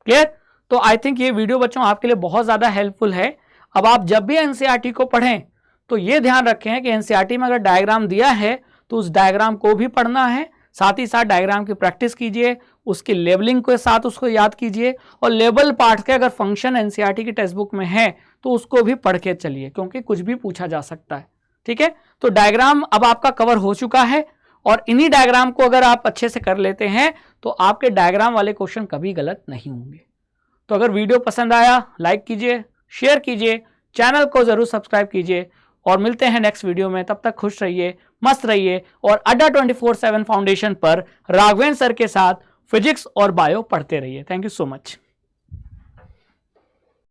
Clear. तो आई थिंक ये वीडियो बच्चों आपके लिए बहुत ज्यादा हेल्पफुल है। अब आप जब भी एनसीईआरटी को पढ़ें तो ये ध्यान रखें कि एनसीईआरटी में अगर डायग्राम दिया है तो उस डायग्राम को भी पढ़ना है, साथ ही साथ डायग्राम की प्रैक्टिस कीजिए, उसकी लेबलिंग के साथ उसको याद कीजिए, और लेबल पार्ट के अगर फंक्शन एनसीईआरटी की टेक्स्ट बुक में है तो उसको भी पढ़ के चलिए, क्योंकि कुछ भी पूछा जा सकता है, ठीक है। तो डायग्राम अब आपका कवर हो चुका है, और इन्हीं डायग्राम को अगर आप अच्छे से कर लेते हैं तो आपके डायग्राम वाले क्वेश्चन कभी गलत नहीं होंगे। तो अगर वीडियो पसंद आया लाइक कीजिए, शेयर कीजिए, चैनल को जरूर सब्सक्राइब कीजिए, और मिलते हैं नेक्स्ट वीडियो में। तब तक खुश रहिए, मस्त रहिए, और अड्डा 24/7 फाउंडेशन पर राघवेंद्र सर के साथ फिजिक्स और बायो पढ़ते रहिए। Thank you so much.